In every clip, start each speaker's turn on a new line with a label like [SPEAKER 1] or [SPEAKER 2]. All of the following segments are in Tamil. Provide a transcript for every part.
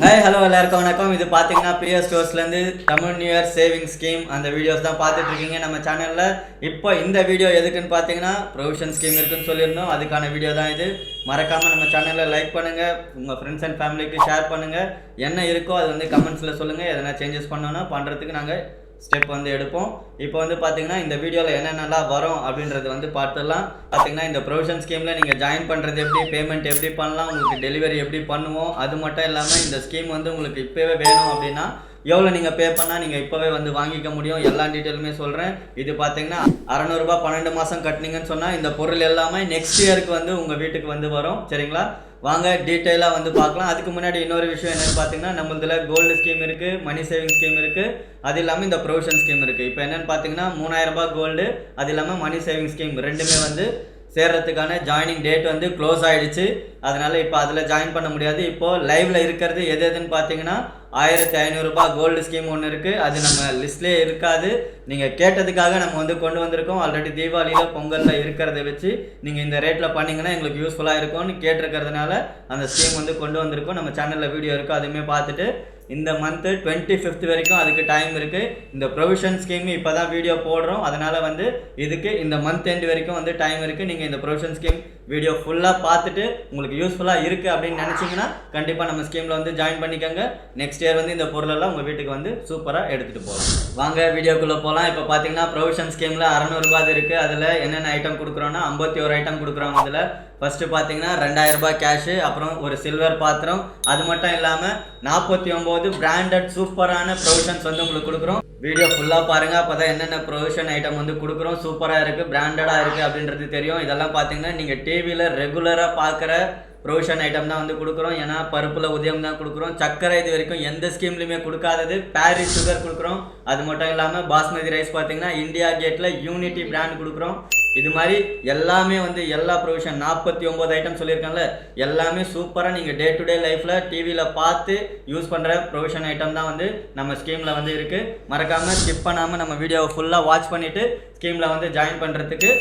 [SPEAKER 1] ஹாய் ஹலோ எல்லாருக்கும் வணக்கம். இது பார்த்தீங்கன்னா பிரியா ஸ்டோர்ஸ்லேருந்து Tamil new year saving scheme அந்த வீடியோஸ் தான் பார்த்துட்டு இருக்கீங்க நம்ம சேனலில். இப்போ இந்த வீடியோ எதுக்குன்னு பார்த்தீங்கன்னா ப்ரொவிஷன் ஸ்கீம் இருக்குன்னு சொல்லியிருந்தோம், அதுக்கான வீடியோ தான் இது. மறக்காமல் நம்ம சேனலில் லைக் பண்ணுங்கள், உங்கள் ஃப்ரெண்ட்ஸ் அண்ட் ஃபேமிலிக்கு ஷேர் பண்ணுங்கள். என்ன இருக்கோ அது வந்து கமெண்ட்ஸில் சொல்லுங்கள். எதனா சேஞ்சஸ் பண்ணோன்னா பண்ணுறதுக்கு நாங்கள் ஸ்டெப் வந்து எடுப்போம். இப்போ வந்து பார்த்தீங்கன்னா இந்த வீடியோவில் என்னென்னலாம் வரும் அப்படின்றது வந்து பார்த்துடலாம். பார்த்தீங்கன்னா இந்த ப்ரொவிஷன் ஸ்கீமில் நீங்கள் ஜாயின் பண்ணுறது எப்படி, பேமெண்ட் எப்படி பண்ணலாம், உங்களுக்கு டெலிவரி எப்படி பண்ணுவோம், அது மட்டும் இல்லாமல் இந்த ஸ்கீம் வந்து உங்களுக்கு இப்போவே வேணும் அப்படின்னா எவ்வளோ நீங்கள் பே பண்ணால் நீங்கள் இப்போவே வந்து வாங்கிக்க முடியும், எல்லா டீட்டெயிலுமே சொல்கிறேன். இது பார்த்தீங்கன்னா 600 ரூபாய் 12 மாதம் கட்டினீங்கன்னு சொன்னால் இந்த பொருள் எல்லாமே நெக்ஸ்ட் இயருக்கு வந்து உங்கள் வீட்டுக்கு வந்து வரும். சரிங்களா, வாங்க டீட்டெயிலாக வந்து பார்க்கலாம். அதுக்கு முன்னாடி இன்னொரு விஷயம் என்னென்னு பார்த்தீங்கன்னா, நம்மளதுல கோல்டு ஸ்கீம் இருக்குது, மணி சேவிங் ஸ்கீம் இருக்குது, அது இல்லாமல் இந்த ப்ரொவிஷன் ஸ்கீம் இருக்குது. இப்போ என்னென்னு பார்த்தீங்கன்னா 3000 ரூபாய் கோல்டு, அது இல்லாமல் மணி சேவிங் ஸ்கீம் ரெண்டுமே வந்து சேர்றதுக்கான ஜாயினிங் டேட் வந்து க்ளோஸ் ஆகிடுச்சு. அதனால் இப்போ அதில் ஜாயின் பண்ண முடியாது. இப்போது லைவில் இருக்கிறது எதுன்னு பார்த்தீங்கன்னா 1500 ரூபாய் கோல்டு ஸ்கீம் ஒன்று இருக்குது. அது நம்ம லிஸ்ட்லேயே இருக்காது, நீங்கள் கேட்டதுக்காக நம்ம வந்து கொண்டு வந்திருக்கோம். ஆல்ரெடி தீபாவளியில் பொங்கலில் இருக்கிறத வச்சு நீங்கள் இந்த ரேட்டில் பண்ணிங்கன்னா எங்களுக்கு யூஸ்ஃபுல்லாக இருக்கும்னு கேட்டிருக்கிறதுனால அந்த ஸ்கீம் வந்து கொண்டு வந்திருக்கோம். நம்ம சேனலில் வீடியோ இருக்கும், அதுவுமே பார்த்துட்டு இந்த மந்த்து 25th வரைக்கும் அதுக்கு டைம் இருக்குது. இந்த ப்ரொவிஷன் ஸ்கீம் இப்போ தான் வீடியோ போடுறோம், அதனால் வந்து இதுக்கு இந்த மந்த் எண்ட் வரைக்கும் வந்து டைம் இருக்குது. நீங்கள் இந்த ப்ரொவிஷன் ஸ்கீம் வீடியோ ஃபுல்லாக பார்த்துட்டு உங்களுக்கு யூஸ்ஃபுல்லாக இருக்குது அப்படின்னு நினச்சிங்கன்னா கண்டிப்பாக நம்ம ஸ்கீமில் வந்து ஜாயின் பண்ணிக்கோங்க. நெக்ஸ்ட் இயர் வந்து இந்த பொருளெல்லாம் உங்கள் வீட்டுக்கு வந்து சூப்பராக எடுத்துகிட்டு போகலாம். வாங்க வீடியோக்குள்ளே போகலாம். இப்போ பார்த்தீங்கன்னா ப்ரொவிஷன் ஸ்கீமில் 600 ரூபாய் இருக்குது. அதில் என்னென்ன ஐட்டம் கொடுக்குறோன்னா 51 ஐட்டம் கொடுக்குறோம். அதில் ஃபஸ்ட்டு பார்த்தீங்கன்னா 2000 ரூபாய் கேஷு, அப்புறம் ஒரு சில்வர் பாத்திரம். அது மட்டும் இல்லாமல் 49 பிராண்டட் சூப்பரான ப்ரொவிஷன்ஸ் வந்து உங்களுக்கு கொடுக்குறோம். வீடியோ ஃபுல்லாக பாருங்கள், அப்போ தான் என்னென்ன ப்ரொவிஷன் ஐட்டம் வந்து கொடுக்குறோம், சூப்பராக இருக்குது, பிராண்டடாக இருக்குது அப்படின்றது தெரியும். இதெல்லாம் பார்த்தீங்கன்னா நீங்கள் டிவியில் ரெகுலராக பார்க்குற ப்ரொவிஷன் ஐட்டம் தான் வந்து கொடுக்குறோம். ஏன்னா பருப்பில் உதயம் தான் கொடுக்குறோம். சக்கரை இது வரைக்கும் எந்த ஸ்கீம்லையுமே கொடுக்காதது பாரிஸ் சுகர் கொடுக்குறோம். அது மட்டும் இல்லாமல் பாஸ்மதி ரைஸ் பார்த்தீங்கன்னா இந்தியா கேட்டில் யூனிட்டி பிராண்ட் கொடுக்குறோம். இது மாதிரி எல்லாமே வந்து எல்லா ப்ரொவிஷன் 49 ஐட்டம் சொல்லியிருக்காங்கல்ல, எல்லாமே சூப்பராக நீங்கள் டே டு டே லைஃப்பில் டிவியில் பார்த்து யூஸ் பண்ணுற ப்ரொவிஷன் ஐட்டம் தான் வந்து நம்ம ஸ்கீமில் வந்து இருக்குது. மறக்காமல் ஸ்கிப் பண்ணாமல் நம்ம வீடியோவை ஃபுல்லாக வாட்ச் பண்ணிவிட்டு ஸ்கீமில் வந்து ஜாயின் பண்ணுறதுக்கு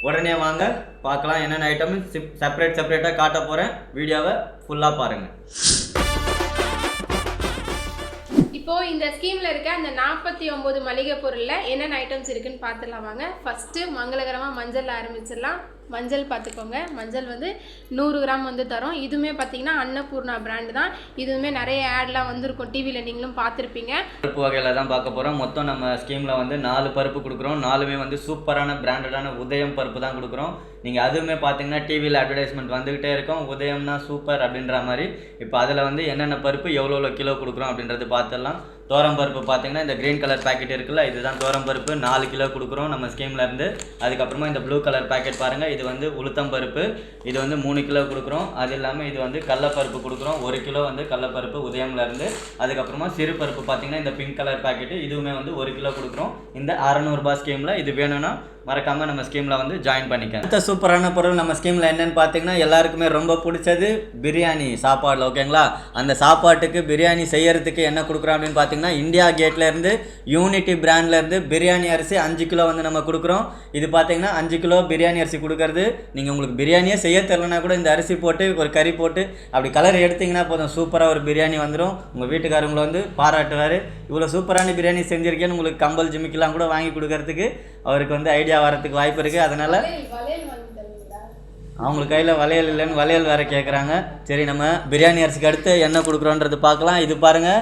[SPEAKER 1] உடனே வாங்க பார்க்கலாம். என்னென்ன ஐட்டம் செப்பரேட்டாக காட்ட போகிறேன், வீடியோவை ஃபுல்லாக பாருங்கள்.
[SPEAKER 2] இப்போது இந்த ஸ்கீமில் இருக்க அந்த 49 மளிகை பொருளில் என்னென்ன ஐட்டம்ஸ் இருக்குன்னு பார்த்துடலாம் வாங்க. ஃபஸ்ட்டு மங்களகரமாக மஞ்சள் ஆரம்பிச்சிடலாம். மஞ்சள் பார்த்துக்கோங்க, மஞ்சள் வந்து 100 கிராம் வந்து தரோம். இதுவுமே பார்த்தீங்கன்னா அன்னபூர்ணா பிராண்டு தான். இதுவுமே நிறைய ஆட்லாம் வந்துருக்கும், டிவியில் நீங்களும் பார்த்துருப்பீங்க.
[SPEAKER 1] பருப்பு வகையில் தான் பார்க்க போகிறோம். மொத்தம் நம்ம ஸ்கீமில் வந்து 4 பருப்பு கொடுக்குறோம். 4மே வந்து சூப்பரான பிராண்டடான உதயம் பருப்பு தான் கொடுக்குறோம். நீங்கள் அதுவுமே பார்த்தீங்கன்னா டிவியில் அட்வர்டைஸ்மெண்ட் வந்துக்கிட்டே இருக்கும், உதயம்னா சூப்பர் அப்படின்ற மாதிரி. இப்போ அதில் வந்து என்னென்ன பருப்பு எவ்வளோ கிலோ கொடுக்குறோம் அப்படின்றது பார்த்துடலாம். தோரம் பருப்பு பார்த்தீங்கன்னா இந்த க்ரீன் கலர் பேக்கெட் இருக்குல்ல, இதுதான் தோரம் பருப்பு, 4 கிலோ கொடுக்குறோம் நம்ம ஸ்கீமில் இருந்து. அதுக்கப்புறமா இந்த ப்ளூ கலர் பேக்கெட் பாருங்கள், இது வந்து உளுத்தம் பருப்பு, இது வந்து 3 கிலோ கொடுக்குறோம். அது இல்லாமல் இது வந்து கடலப்பருப்பு கொடுக்குறோம், 1 கிலோ வந்து கடலப்பருப்பு உதயம்லேருந்து. அதுக்கப்புறமா சிறு பருப்பு பார்த்தீங்கன்னா இந்த பிங்க் கலர் பேக்கெட்டு, இதுவுமே வந்து 1 கிலோ கொடுக்குறோம். இந்த 600 ரூபாய் ஸ்கீமில் இது வேணும்னா மறக்காமல் நம்ம ஸ்கீமில் வந்து ஜாயின் பண்ணிக்க. அடுத்த சூப்பரான பொருள் நம்ம ஸ்கீமில் என்னென்னு பார்த்தீங்கன்னா எல்லாருக்குமே ரொம்ப பிடிச்சது பிரியாணி சாப்பாடு. ஓகேங்களா, அந்த சாப்பாட்டுக்கு பிரியாணி செய்யறதுக்கு என்ன கொடுக்குறோம் அப்படின்னு பார்த்தீங்கன்னா இந்தியா கேட்லேருந்து யூனிட்டி பிராண்ட்லேருந்து பிரியாணி அரிசி 5 கிலோ வந்து நம்ம கொடுக்குறோம். இது பார்த்தீங்கன்னா 5 கிலோ பிரியாணி அரிசி கொடுக்கறது. நீங்கள் உங்களுக்கு பிரியாணியே செய்ய தெரிலனா கூட இந்த அரிசி போட்டு ஒரு கறி போட்டு அப்படி கலர் எடுத்திங்கன்னா போதும், சூப்பராக ஒரு பிரியாணி வந்துடும். உங்கள் வீட்டுக்காரங்களை வந்து பாராட்டுவார், இவ்வளோ சூப்பரான பிரியாணி செஞ்சுருக்கேன்னு. உங்களுக்கு கம்பல் ஜிமிக்கெலாம் கூட வாங்கி கொடுக்கறதுக்கு அவருக்கு வந்து ஐடியா வரத்துக்கு வாய்ப்பு இருக்குது. அதனால் அவங்களுக்கு கையில் வளையல் இல்லைன்னு வளையல் வேறு கேட்குறாங்க. சரி, நம்ம பிரியாணி அரிசிக்கு அடுத்து என்ன கொடுக்குறோன்றது பார்க்கலாம். இது பாருங்கள்,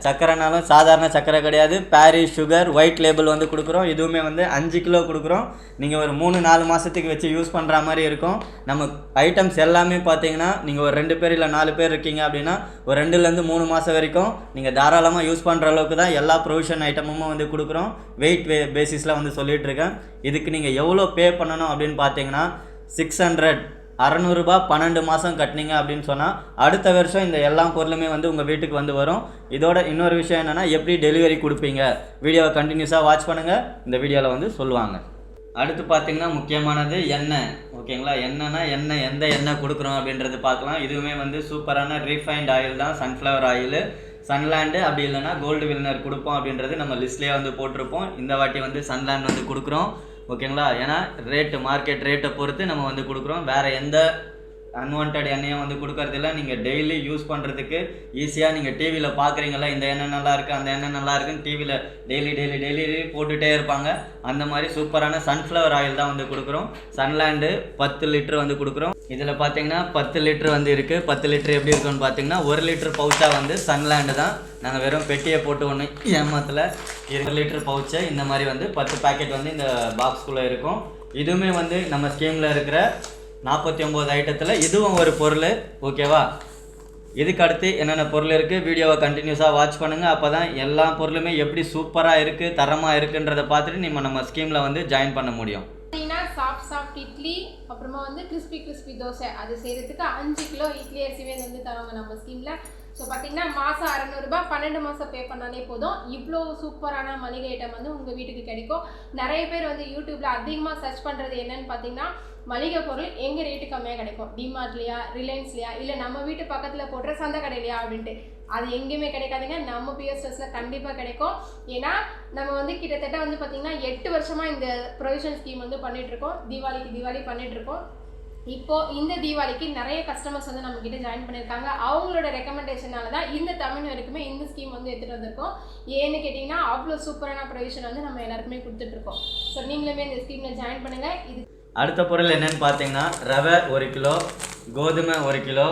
[SPEAKER 1] சக்கரைனாலும் சாதாரண சக்கரை கிடையாது, பாரிஸ் சுகர் ஒயிட் லேபிள் வந்து கொடுக்குறோம். இதுவுமே வந்து 5 கிலோ கொடுக்குறோம். நீங்கள் ஒரு 3-4 மாதத்துக்கு வச்சு யூஸ் பண்ணுற மாதிரி இருக்கும். நம்ம ஐட்டம்ஸ் எல்லாமே பார்த்தீங்கன்னா நீங்கள் ஒரு 2 பேர் இல்லை 4 பேர் இருக்கீங்க அப்படின்னா ஒரு 2லேருந்து 3 மாதம் வரைக்கும் நீங்கள் தாராளமாக யூஸ் பண்ணுற அளவுக்கு தான் எல்லா ப்ரொவிஷன் ஐட்டமும் வந்து கொடுக்குறோம். வெயிட் பேசிஸில் வந்து சொல்லிகிட்ருக்கேன். இதுக்கு நீங்கள் எவ்வளோ பே பண்ணணும் அப்படின்னு பார்த்தீங்கன்னா 600 ரூபாய் 12 மாதம் கட்டினீங்க அப்படின்னு சொன்னால் அடுத்த வருஷம் இந்த எல்லா பொருளுமே வந்து உங்கள் வீட்டுக்கு வந்து வரும். இதோட இன்னொரு விஷயம் என்னென்னா எப்படி டெலிவரி கொடுப்பீங்க, வீடியோவை கண்டினியூஸாக வாட்ச் பண்ணுங்கள், இந்த வீடியோவில் வந்து சொல்லுவாங்க. அடுத்து பார்த்தீங்கன்னா முக்கியமானது எண்ணெய். ஓகேங்களா, எண்ணெய் எந்த எண்ணெய் கொடுக்குறோம் அப்படின்றது பார்க்கலாம். இதுவுமே வந்து சூப்பரான ரீஃபைண்ட் ஆயில் தான், சன்ஃப்ளவர் ஆயில், சன்லேண்டு. அப்படி இல்லைனா கோல்டு வில்னர் கொடுப்போம் அப்படின்றது நம்ம லிஸ்ட்லேயே வந்து போட்டிருப்போம். இந்த வாட்டி வந்து சன்லேண்ட் வந்து கொடுக்குறோம். ஓகேங்களா, ஏன்னா மார்க்கெட் ரேட்டை பொறுத்து நம்ம வந்து கொடுக்குறோம். வேறு எந்த அன்வான்ட் எண்ணெயை வந்து கொடுக்கறதில்ல. நீங்கள் டெய்லி யூஸ் பண்ணுறதுக்கு ஈஸியாக நீங்கள் டிவியில் பார்க்குறீங்களா, இந்த எண்ணெய் நல்லா இருக்குது அந்த எண்ணெய் நல்லா இருக்குன்னு டிவியில் டெய்லி போட்டுகிட்டே இருப்பாங்க. அந்த மாதிரி சூப்பரான சன்ஃப்ளவர் ஆயில் தான் வந்து கொடுக்குறோம். சன்லேண்டு 10 லிட்டர் வந்து கொடுக்குறோம். இதில் பார்த்தீங்கன்னா 10 லிட்டர் வந்து இருக்குது. 10 லிட்டர் எப்படி இருக்குன்னு பார்த்தீங்கன்னா 1 லிட்டர் பவுச்சாக வந்து சன்லேண்டு தான். நாங்கள் வெறும் பெட்டியை போட்டு ஒன்று ஏமாத்தில் 2 லிட்டர் பவுச்சை இந்த மாதிரி வந்து 10 பேக்கெட் வந்து இந்த பாக்ஸ்குள்ளே இருக்கும். இதுவுமே வந்து நம்ம ஸ்கீமில் இருக்கிற 49 ஐட்டத்தில் இதுவும் ஒரு பொருள். ஓகேவா? இதுக்கு அடுத்து என்னென்ன பொருள் இருக்குது வீடியோவை கண்டினியூஸாக வாட்ச் பண்ணுங்கள். அப்போ தான் எல்லா பொருளுமே எப்படி சூப்பராக இருக்குது தரமாக இருக்குன்றதை பார்த்துட்டு நம்ம ஸ்கீமில் வந்து ஜாயின் பண்ண முடியும்.
[SPEAKER 2] சாஃப்ட் இட்லி, அப்புறமா வந்து கிறிஸ்பி தோசை அது செய்கிறதுக்கு 5 கிலோ இட்லி அரிசிவே வந்து தராங்க நம்ம ஸ்கீமில். ஸோ பார்த்தீங்கன்னா மாதம் 600 ரூபாய் 12 மாதம் பே பண்ணாலே போதும். இவ்வளோ சூப்பரான மளிகை ஐட்டம் வந்து உங்கள் வீட்டுக்கு கிடைக்கும். நிறைய பேர் வந்து யூடியூப்பில் அதிகமாக சர்ச் பண்ணுறது என்னன்னு பார்த்தீங்கன்னா மளிகை பொருள் எங்கே ரேட்டு கம்மியாக கிடைக்கும், டிமார்ட்லையா ரிலையன்ஸ்லையா இல்லை நம்ம வீட்டு பக்கத்தில் போடுற சந்தை கடையிலையா அப்படின்ட்டு. அது எங்கேயுமே கிடைக்காதுங்க. நம்ம பிஎஸ் ஸ்டோர்ஸில் கண்டிப்பாக கிடைக்கும். ஏன்னா நம்ம வந்து கிட்டத்தட்ட வந்து பார்த்திங்கன்னா 8 வருஷமாக இந்த ப்ரொவிஷன் ஸ்கீம் வந்து பண்ணிகிட்ருக்கோம். தீபாவளி பண்ணிகிட்ருக்கோம். இப்போது இந்த தீபாவளிக்கு நிறைய கஸ்டமர்ஸ் வந்து நம்மக்கிட்ட ஜாயின் பண்ணியிருக்காங்க. அவங்களோட ரெக்கமெண்டேஷனால தான் இந்த தமிழ் வரைக்குமே இந்த ஸ்கீம் வந்து எடுத்துகிட்டு வந்திருக்கோம். ஏன்னு கேட்டிங்கன்னா அவ்வளோ சூப்பரான ப்ரொவிஷன் வந்து நம்ம எல்லாருக்குமே கொடுத்துட்ருக்கோம். ஸோ நீங்களுமே இந்த ஸ்கீமில் ஜாயின் பண்ணுங்கள். இது
[SPEAKER 1] அடுத்த பொருள் என்னென்னு பார்த்தீங்கன்னா ரவை 1 கிலோ, கோதுமை 1 கிலோ,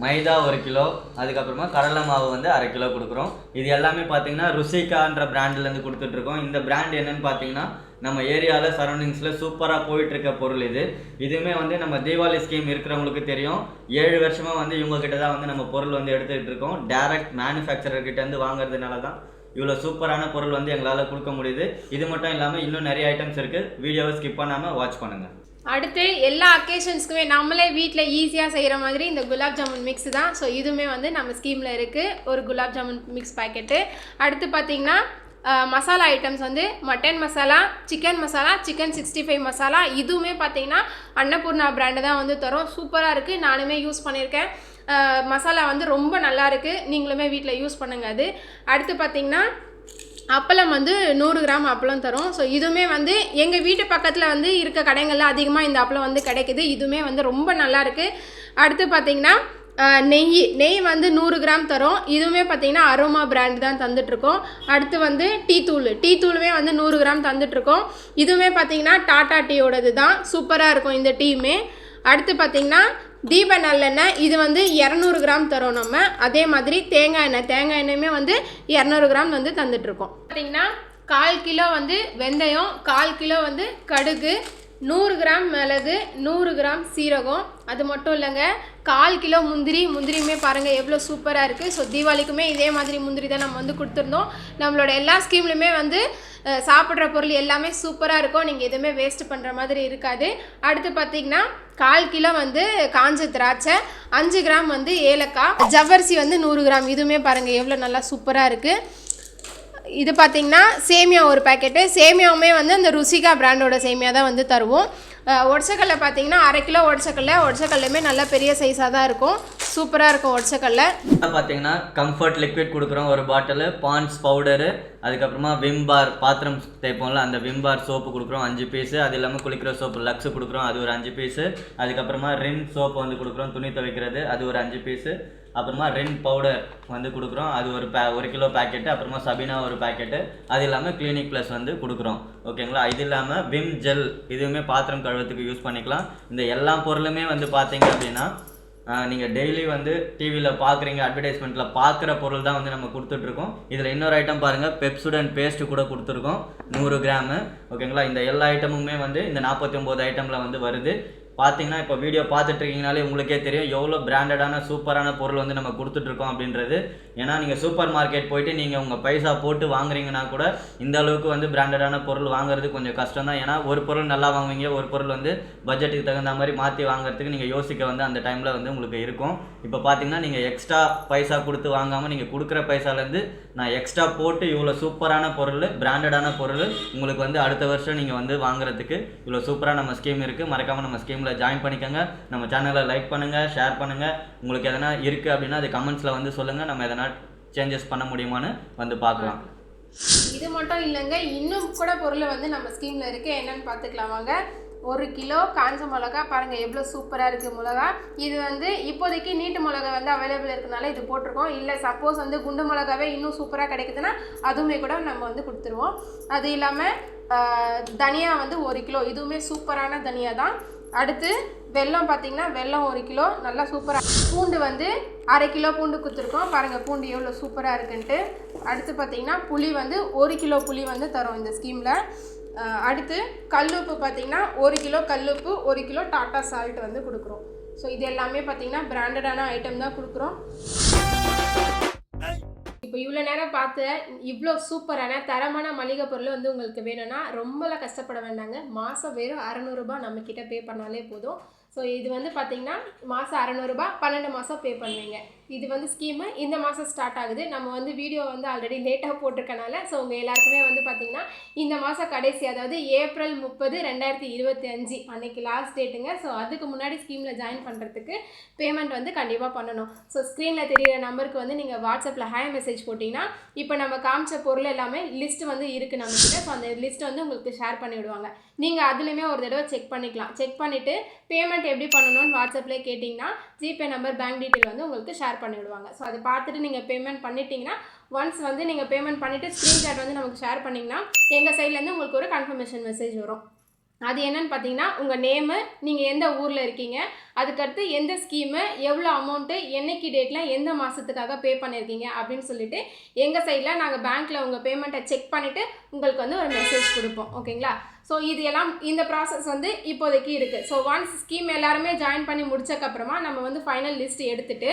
[SPEAKER 1] மைதா 1 கிலோ, அதுக்கப்புறமா கடலை மாவு வந்து 1/2 கிலோ கொடுக்குறோம். இது எல்லாமே பார்த்தீங்கன்னா ருசிகான்ற பிராண்ட்லேருந்து கொடுத்துட்ருக்கோம். இந்த பிராண்ட் என்னென்னு பார்த்தீங்கன்னா நம்ம ஏரியாவில் சரௌண்டிங்ஸில் சூப்பராக போயிட்டுருக்க பொருள் இது. இதுவுமே வந்து நம்ம தீபாவளி ஸ்கீம் இருக்கிறவங்களுக்கு தெரியும். 7 வருஷமாக வந்து இவங்ககிட்ட தான் வந்து நம்ம பொருள் வந்து எடுத்துகிட்டு இருக்கோம். டேரக்ட் மேனுஃபேக்சரர்கிட்டேருந்து வாங்குறதுனால தான் இவ்வளோ சூப்பரான பொருள் வந்து எங்களால் கொடுக்க முடியுது. இது மட்டும் இல்லாமல் இன்னும் நிறைய ஐட்டம்ஸ் இருக்குது. வீடியோவை ஸ்கிப் பண்ணாமல் வாட்ச் பண்ணுங்கள்.
[SPEAKER 2] அடுத்து எல்லா அக்கேஷன்ஸ்க்குமே நம்மளே வீட்டில் ஈஸியாக செய்கிற மாதிரி இந்த குலாப் ஜாமுன் மிக்ஸ் தான். ஸோ இதுவுமே வந்து நம்ம ஸ்கீமில் இருக்குது. ஒரு குலாப் ஜாமுன் மிக்ஸ் பேக்கெட்டு. அடுத்து பார்த்திங்கன்னா மசாலா ஐட்டம்ஸ் வந்து mutton masala, chicken masala, chicken 65 masala. இதுவுமே பார்த்திங்கன்னா அன்னபூர்ணா பிராண்டு தான் வந்து தரோம். சூப்பராக இருக்குது. நானுமே யூஸ் பண்ணியிருக்கேன். மசாலா வந்து ரொம்ப நல்லா இருக்குது. நீங்களுமே வீட்டில் யூஸ் பண்ணுங்கள். அது அடுத்து பார்த்திங்கன்னா அப்பளம் வந்து 100 கிராம் அப்பளம் தரும். ஸோ இதுவுமே வந்து எங்கள் வீட்டு பக்கத்தில் வந்து இருக்க கடைகளில் அதிகமாக இந்த அப்பளம் வந்து கிடைக்குது. இதுவுமே வந்து ரொம்ப நல்லா இருக்குது. அடுத்து பார்த்திங்கன்னா நெய் வந்து 100 கிராம் தரும். இதுவுமே பார்த்திங்கன்னா அரோமா பிராண்ட் தான் தந்துட்டுருக்கோம். அடுத்து வந்து டீ தூளுமே வந்து 100 கிராம் தந்துட்டுருக்கோம். இதுவுமே பார்த்திங்கன்னா டாட்டா டீயோடது தான். சூப்பராக இருக்கும் இந்த டீயுமே. அடுத்து பார்த்திங்கன்னா தீப நல்லெண்ணெய் இது வந்து 200 கிராம் தரோம் நம்ம. அதே மாதிரி தேங்காய் எண்ணெயுமே வந்து 200 கிராம் வந்து தந்துட்டுருக்கோம். பார்த்திங்கன்னா 1/4 கிலோ வந்து வெந்தயம், 1/4 கிலோ வந்து கடுகு, 100 கிராம் மிளகு, 100 கிராம் சீரகம். அது மட்டும் இல்லைங்க, 1/4 கிலோ முந்திரியுமே பாருங்கள் எவ்வளோ சூப்பராக இருக்குது. ஸோ தீபாவளிக்குமே இதே மாதிரி முந்திரி தான் நம்ம வந்து கொடுத்துருந்தோம். நம்மளோட எல்லா ஸ்கீம்லையுமே வந்து சாப்பிட்ற பொருள் எல்லாமே சூப்பராக இருக்கும். நீங்கள் எதுவுமே வேஸ்ட் பண்ணுற மாதிரி இருக்காது. அடுத்து பார்த்திங்கன்னா 1/4 கிலோ வந்து காஞ்ச திராட்சை, 5 கிராம் வந்து ஏலக்காய், ஜவ்வரிசி வந்து 100 கிராம். இதுவுமே பாருங்கள் எவ்வளோ நல்லா சூப்பராக இருக்குது. இது பார்த்திங்கன்னா சேமியா ஒரு பேக்கெட்டு. சேமியாவுமே வந்து அந்த ருசிகா பிராண்டோட சேமியா தான் வந்து தருவோம். ஒடச்சக்கல்ல பார்த்திங்கன்னா 1/2 கிலோ ஒடச்சக்கல்லுமே நல்லா பெரிய சைஸாக தான் இருக்கும். சூப்பராக இருக்கும் ஒடச்சக்கல்ல. பார்த்திங்கன்னா
[SPEAKER 1] கம்ஃபர்ட் லிக்விட் கொடுக்குறோம் 1 பாட்டில், பாண்ட்ஸ் பவுடரு, அதுக்கப்புறமா விம் பார் பாத்திரம் தேய்ப்போம்ல அந்த விம் பார் சோப்பு கொடுக்குறோம் 5 பீஸு. அது இல்லாமல் குளிக்கிற சோப்பு லக்ஸு கொடுக்குறோம், அது ஒரு 5 பீஸு. அதுக்கப்புறமா ரின் சோப்பு வந்து கொடுக்குறோம் துணி துவைக்கிறது, அது ஒரு 5 பீஸு. அப்புறமா ரின் பவுடர் வந்து கொடுக்குறோம், அது ஒரு 1 கிலோ பேக்கெட்டு. அப்புறமா சபினா ஒரு பேக்கெட்டு. அது இல்லாமல் கிளினிக் ப்ளஸ் வந்து கொடுக்குறோம். ஓகேங்களா? இது இல்லாமல் விம் ஜெல் இதுவுமே பாத்திரம் கழுவத்துக்கு யூஸ் பண்ணிக்கலாம். இந்த எல்லா பொருளுமே வந்து பார்த்தீங்க அப்படின்னா நீங்கள் டெய்லி வந்து டிவியில் பார்க்குறீங்க, அட்வர்டைஸ்மெண்ட்டில் பார்க்குற பொருள் தான் வந்து நம்ம கொடுத்துட்ருக்கோம். இதில் இன்னொரு ஐட்டம் பாருங்கள், பெப்சுடன் பேஸ்ட்டு கூட கொடுத்துருக்கோம் 100 கிராமு. ஓகேங்களா? இந்த எல்லா ஐட்டமுமே வந்து இந்த 49 ஐட்டமில் வந்து வருது. பார்த்தீங்கன்னா இப்போ வீடியோ பார்த்துட்ருக்கீங்கனாலே உங்களுக்கே தெரியும் எவ்வளோ பிராண்டடான சூப்பரான பொருள் வந்து நம்ம கொடுத்துட்ருக்கோம் அப்படின்றது. ஏன்னா நீங்கள் சூப்பர் மார்க்கெட் போய்ட்டு நீங்கள் உங்கள் பைசா போட்டு வாங்குறீங்கன்னா கூட இந்த அளவுக்கு வந்து பிராண்டடான பொருள் வாங்குறது கொஞ்சம் கஷ்டம் தான். ஏன்னா ஒரு பொருள் நல்லா வாங்குவீங்க, ஒரு பொருள் வந்து பட்ஜெட்டுக்கு தகுந்த மாதிரி மாற்றி வாங்குறதுக்கு நீங்கள் யோசிக்க வந்து அந்த டைமில் வந்து உங்களுக்கு இருக்கும். இப்போ பார்த்தீங்கன்னா நீங்கள் எக்ஸ்ட்ரா பைசா கொடுத்து வாங்காமல் நீங்கள் கொடுக்குற பைசாலேருந்து நான் எக்ஸ்ட்ரா போட்டு இவ்வளோ சூப்பரான பொருள், பிராண்டடான பொருள் உங்களுக்கு வந்து அடுத்த வருஷம் நீங்கள் வந்து வாங்குறதுக்கு இவ்வளோ சூப்பராக நம்ம ஸ்கீம் இருக்குது. மறக்காமல் நம்ம ஸ்கீமில் ஜாயின் பண்ணிக்கோங்க. நம்ம சேனலை லைக் பண்ணுங்கள், ஷேர் பண்ணுங்கள். உங்களுக்கு எதனா இருக்குது அப்படின்னா அது கமெண்ட்ஸில் வந்து சொல்லுங்கள். நம்ம எதனா சேஞ்சஸ் பண்ண முடியுமான்னு வந்து பார்க்கலாம்.
[SPEAKER 2] இது மட்டும் இல்லைங்க, இன்னும் கூட பொருள் வந்து நம்ம ஸ்கீமில் இருக்குது. என்னென்னு பார்த்துக்கலாம் வாங்க. 1 கிலோ காஞ்ச மிளகா. பாருங்கள் எவ்வளோ சூப்பராக இருக்குது மிளகா. இது வந்து இப்போதைக்கு நீட்டு மிளகா வந்து அவைலபிள் இருக்கனால இது போட்டிருக்கோம். இல்லை சப்போஸ் வந்து குண்டு மிளகாவே இன்னும் சூப்பராக கிடைக்குதுன்னா அதுவுமே கூட நம்ம வந்து கொடுத்துருவோம். அது இல்லாமல் தனியா வந்து 1 கிலோ, இதுவுமே சூப்பரான தனியா தான். அடுத்து வெல்லம் பார்த்திங்கன்னா வெல்லம் 1 கிலோ, நல்லா சூப்பராக. பூண்டு வந்து 1/2 கிலோ பூண்டு கொடுத்துருக்கோம். பாருங்கள் பூண்டு எவ்வளோ சூப்பராக இருக்குன்ட்டு. அடுத்து பார்த்திங்கன்னா புளி வந்து 1 கிலோ புளி வந்து தரோம் இந்த ஸ்கீமில். அடுத்து கல்லுப்பு பார்த்திங்கன்னா 1 கிலோ கல்லுப்பு, 1 கிலோ டாட்டா சால்ட் வந்து கொடுக்குறோம். ஸோ இது எல்லாமே பார்த்திங்கன்னா பிராண்டடான ஐட்டம் தான் கொடுக்குறோம். இப்போ இவ்வளோ நேரம் பார்த்து இவ்வளோ சூப்பரான தரமான மளிகை பொருள் வந்து உங்களுக்கு வேணும்னா ரொம்பலாம் கஷ்டப்பட வேண்டாங்க. மாதம் வெறும் 600 ரூபாய் நம்மக்கிட்ட பே பண்ணாலே போதும். ஸோ இது வந்து பார்த்திங்கன்னா மாதம் 600 ரூபாய் 12 மாதம் பே பண்ணுவீங்க. இது வந்து ஸ்கீமு இந்த மாதம் ஸ்டார்ட் ஆகுது. நம்ம வந்து வீடியோ வந்து ஆல்ரெடி லேட்டாக போட்டிருக்கனால ஸோ உங்கள் எல்லாருக்குமே வந்து பார்த்திங்கன்னா இந்த மாதம் கடைசி, அதாவது ஏப்ரல் 30, 2025 அன்றைக்கி லாஸ்ட் டேட்டுங்க. ஸோ அதுக்கு முன்னாடி ஸ்கீமில் ஜாயின் பண்ணுறதுக்கு பேமெண்ட் வந்து கண்டிப்பாக பண்ணணும். ஸோ ஸ்க்ரீனில் தெரிகிற நம்பருக்கு வந்து நீங்கள் வாட்ஸ்அப்பில் ஹாய் மெசேஜ் போட்டிங்கன்னா இப்போ நம்ம காமிச்ச பொருள் எல்லாமே லிஸ்ட் வந்து இருக்குது நம்மக்கிட்ட. ஸோ அந்த லிஸ்ட் வந்து உங்களுக்கு ஷேர் பண்ணி விடுவாங்க. நீங்கள் அதுலேயுமே ஒரு தடவை செக் பண்ணிக்கலாம். செக் பண்ணிவிட்டு பேமெண்ட் எப்படி பண்ணணும்னு வாட்ஸ்அப்லேயே கேட்டிங்கன்னா ஜிபே நம்பர், பேங்க் டீட்டெயில் வந்து உங்களுக்கு ஷேர் பண்ணி விடுவாங்க. ஸோ அதை பார்த்துட்டு நீங்கள் பேமெண்ட் பண்ணிட்டீங்கன்னா ஒன்ஸ் வந்து நீங்கள் பேமெண்ட் பண்ணிவிட்டு ஸ்க்ரீன்ஷாட் வந்து நமக்கு ஷேர் பண்ணிங்கன்னா எங்கள் சைட்லேருந்து உங்களுக்கு ஒரு கன்ஃபர்மேஷன் மெசேஜ் வரும். அது என்னன்னு பார்த்தீங்கன்னா உங்கள் நேமு, நீங்கள் எந்த ஊரில் இருக்கீங்க, அதுக்கடுத்து எந்த ஸ்கீமு, எவ்வளோ அமௌண்ட்டு, என்னைக்கு டேட்டில் எந்த மாதத்துக்காக பே பண்ணியிருக்கீங்க அப்படின்னு சொல்லிட்டு எங்கள் சைடில் நாங்கள் பேங்க்கில் உங்கள் பேமெண்ட்டை செக் பண்ணிவிட்டு உங்களுக்கு வந்து ஒரு மெசேஜ் கொடுப்போம். ஓகேங்களா? ஸோ இது எல்லாம் இந்த ப்ராசஸ் வந்து இப்போதைக்கு இருக்குது. ஸோ ஒன்ஸ் ஸ்கீம் எல்லாருமே ஜாயின் பண்ணி முடிச்சக்கப்புறமா நம்ம வந்து ஃபைனல் லிஸ்ட் எடுத்துகிட்டு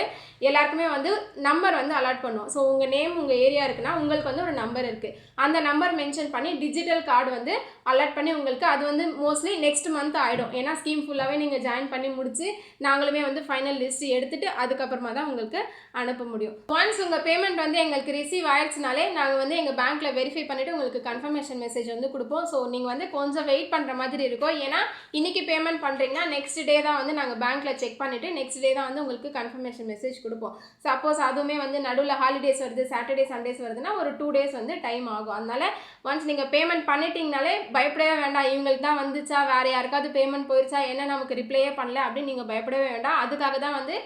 [SPEAKER 2] எல்லாருக்குமே வந்து நம்பர் வந்து அலாட் பண்ணுவோம். ஸோ உங்கள் நேம் உங்கள் ஏரியா இருக்குன்னா உங்களுக்கு வந்து ஒரு நம்பர் இருக்குது. அந்த நம்பர் மென்ஷன் பண்ணி டிஜிட்டல் கார்டு வந்து அலாட் பண்ணி உங்களுக்கு அது வந்து மோஸ்ட்லி நெக்ஸ்ட் மந்த் ஆகிடும். ஏன்னா ஸ்கீம் ஃபுல்லாகவே நீங்கள் ஜாயின் பண்ணி முடிச்சு நாங்களுமே வந்து ஃபைனல் லிஸ்ட் எடுத்துகிட்டு அதுக்கப்புறமா தான் உங்களுக்கு அனுப்ப முடியும். ஒன்ஸ் உங்கள் பேமெண்ட் வந்து எங்களுக்கு ரிசீவ் ஆயிடுச்சுனாலே நாங்கள் வந்து எங்கள் பேங்க்கில் வெரிஃபை பண்ணிவிட்டு உங்களுக்கு கன்ஃபர்மேஷன் மெசேஜ் வந்து கொடுப்போம். ஸோ நீங்கள் வந்து கொஞ்சம் வெயிட் பண்ணுற மாதிரி இருக்கும். ஏன்னா இன்றைக்கி பேமெண்ட் பண்ணுறீங்கன்னா நெக்ஸ்ட் டே தான் வந்து நாங்கள் பேங்க்கில் செக் பண்ணிவிட்டு நெக்ஸ்ட் டே தான் வந்து உங்களுக்கு கன்ஃபர்மேஷன் மெசேஜ் கொடுப்போம். சப்போஸ் அதுவுமே வந்து நடுவில் ஹாலிடேஸ் வருது, சாட்டர்டே சண்டேஸ் வருதுன்னா ஒரு 2 days வந்து டைம் ஆகும். அதனால் ஒன்ஸ் நீங்கள் பேமெண்ட் பண்ணிட்டீங்கனாலே பயப்படவே வேண்டாம். இவங்களுக்கு தான் வந்துச்சா, வேறு யாருக்காவது பேமெண்ட் போயிடுச்சா, என்ன நமக்கு ரிப்ளையே பண்ணல அப்படின்னு நீங்கள் பயப்படவே வேண்டாம். அதுக்காக தான் வந்து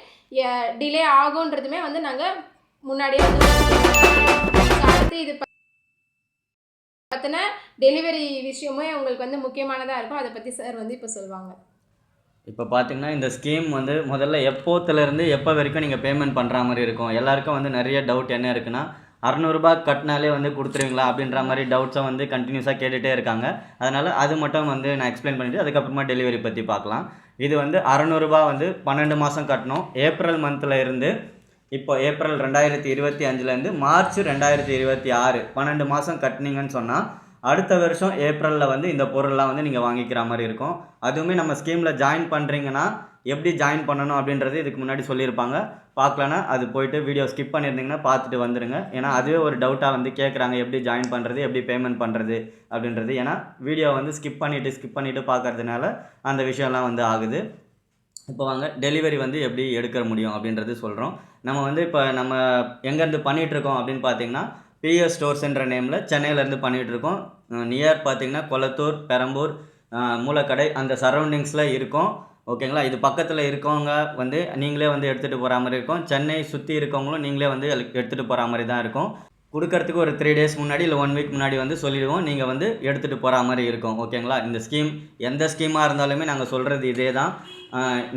[SPEAKER 2] டிலே ஆகுன்றதுமே வந்து நாங்கள் முன்னாடியே வந்து அடுத்து இது பார்த்தின டெலிவரி விஷயமே உங்களுக்கு வந்து முக்கியமானதாக இருக்கும். அதை பற்றி சார் வந்து இப்போ சொல்லுவாங்க.
[SPEAKER 1] இப்போ பார்த்தீங்கன்னா இந்த ஸ்கீம் வந்து முதல்ல எப்போத்துலேருந்து எப்போ வரைக்கும் நீங்கள் பேமெண்ட் பண்ணுற மாதிரி இருக்கும். எல்லாருக்கும் வந்து நிறைய டவுட் என்ன இருக்குன்னா 600 ரூபாய் கட்டினாலே வந்து கொடுத்துருவீங்களா அப்படின்ற மாதிரி டவுட்ஸை வந்து கண்டினியூஸாக கேட்டுகிட்டே இருக்காங்க. அதனால் அது மட்டும் வந்து நான் எக்ஸ்பிளைன் பண்ணிவிட்டு அதுக்கப்புறமா டெலிவரி பற்றி பார்க்கலாம். இது வந்து 600 ரூபாய் வந்து 12 மாதம் கட்டணும். ஏப்ரல் மந்தில் இருந்து இப்போ ஏப்ரல் 2025லேருந்து மார்ச் 2026 12 மாதம் கட்டினீங்கன்னு சொன்னால் அடுத்த வருஷம் ஏப்ரலில் வந்து இந்த பொருள்லாம் வந்து நீங்கள் வாங்கிக்கிற மாதிரி இருக்கும். அதுவுமே நம்ம ஸ்கீமில் ஜாயின் பண்ணுறீங்கன்னா எப்படி ஜாயின் பண்ணணும் அப்படின்றது இதுக்கு முன்னாடி சொல்லியிருப்பாங்க. பார்க்கலன்னா அது போய்ட்டு வீடியோ ஸ்கிப் பண்ணியிருந்தீங்கன்னா பார்த்துட்டு வந்துடுங்க. ஏன்னா அதுவே ஒரு டவுட்டாக வந்து கேட்குறாங்க, எப்படி ஜாயின் பண்ணுறது, எப்படி பேமெண்ட் பண்ணுறது அப்படின்றது. ஏன்னா வீடியோ வந்து ஸ்கிப் பண்ணிவிட்டு பார்க்கறதுனால அந்த விஷயம்லாம் வந்து ஆகுது. இப்போ வாங்க டெலிவரி வந்து எப்படி எடுக்க முடியும் அப்படின்றது சொல்கிறோம். நம்ம வந்து இப்போ நம்ம எங்கேருந்து பண்ணிகிட்ருக்கோம் அப்படின்னு பார்த்தீங்கன்னா பிஎஸ் ஸ்டோர்ஸ்ன்ற நேமில் சென்னையிலேருந்து பண்ணிகிட்ருக்கோம். நியர் பார்த்திங்கன்னா கொளத்தூர், பெரம்பூர், மூலக்கடை அந்த சரௌண்டிங்ஸில் இருக்கும். ஓகேங்களா? இது பக்கத்தில் இருக்கவங்க வந்து நீங்களே வந்து எடுத்துகிட்டு போகிற மாதிரி இருக்கும். சென்னை சுற்றி இருக்கவங்களும் நீங்களே வந்து எடுத்துகிட்டு போகிற மாதிரி தான் இருக்கும். கொடுக்கறதுக்கு ஒரு 3 days முன்னாடி இல்லை 1 week முன்னாடி வந்து சொல்லிடுவோம். நீங்கள் வந்து எடுத்துகிட்டு போகிற மாதிரி இருக்கும். ஓகேங்களா? இந்த ஸ்கீம் எந்த ஸ்கீமாக இருந்தாலுமே நாங்கள் சொல்கிறது இதே தான்.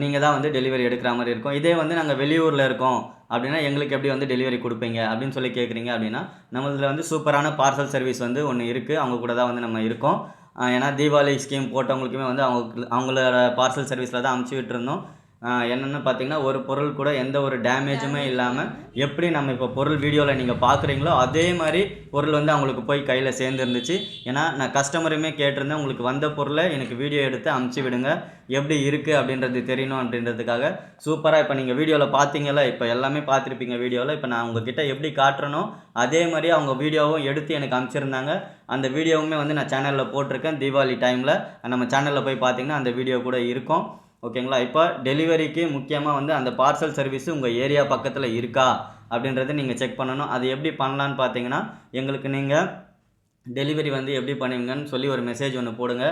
[SPEAKER 1] நீங்கள் தான் வந்து டெலிவரி எடுக்கிற மாதிரி இருக்கும். இதே வந்து நாங்கள் வெளியூரில் இருக்கோம் அப்படின்னா எங்களுக்கு எப்படி வந்து டெலிவரி கொடுப்பீங்க அப்படின்னு சொல்லி கேட்குறீங்க அப்படின்னா நம்மளதில் வந்து சூப்பரான பார்சல் சர்வீஸ் வந்து ஒன்று இருக்குது. அவங்க கூட தான் வந்து நம்ம இருக்கோம். ஏன்னா தீபாவளி ஸ்கீம் போட்டவங்களுக்குமே வந்து அவங்களோட பார்சல் சர்வீஸில் தான் அமுச்சு விட்டுருந்தோம். என்னென்னு பார்த்தீங்கன்னா ஒரு பொருள் கூட எந்த ஒரு டேமேஜுமே இல்லாமல் எப்படி நம்ம இப்போ பொருள் வீடியோவில் நீங்கள் பார்க்குறீங்களோ அதே மாதிரி பொருள் வந்து அவங்களுக்கு போய் கையில் சேர்ந்துருந்துச்சு. ஏன்னா நான் கஸ்டமருமே கேட்டிருந்தேன், உங்களுக்கு வந்த பொருளை எனக்கு வீடியோ எடுத்து அமுச்சு விடுங்க, எப்படி இருக்குது அப்படின்றது தெரியணும் அப்படின்றதுக்காக. சூப்பராக இப்போ நீங்கள் வீடியோவில் பார்த்தீங்கல்ல, இப்போ எல்லாமே பார்த்துருப்பீங்க வீடியோவில். இப்போ நான் உங்ககிட்ட எப்படி காட்டுறனோ அதே மாதிரி அவங்க வீடியோவும் எடுத்து எனக்கு அனுப்பிச்சிருந்தாங்க. அந்த வீடியோவுமே வந்து நான் சேனலில் போட்டிருக்கேன். தீபாவளி டைமில் நம்ம சேனலில் போய் பார்த்தீங்கன்னா அந்த வீடியோ கூட இருக்கும். ஓகேங்களா? இப்போ டெலிவரிக்கு முக்கியமாக வந்து அந்த பார்சல் சர்வீஸு உங்கள் ஏரியா பக்கத்தில் இருக்கா அப்படின்றத நீங்கள் செக் பண்ணணும். அது எப்படி பண்ணலான்னு பார்த்தீங்கன்னா எங்களுக்கு நீங்கள் டெலிவரி வந்து எப்படி பண்ணுவீங்கன்னு சொல்லி ஒரு மெசேஜ் ஒன்று போடுங்க.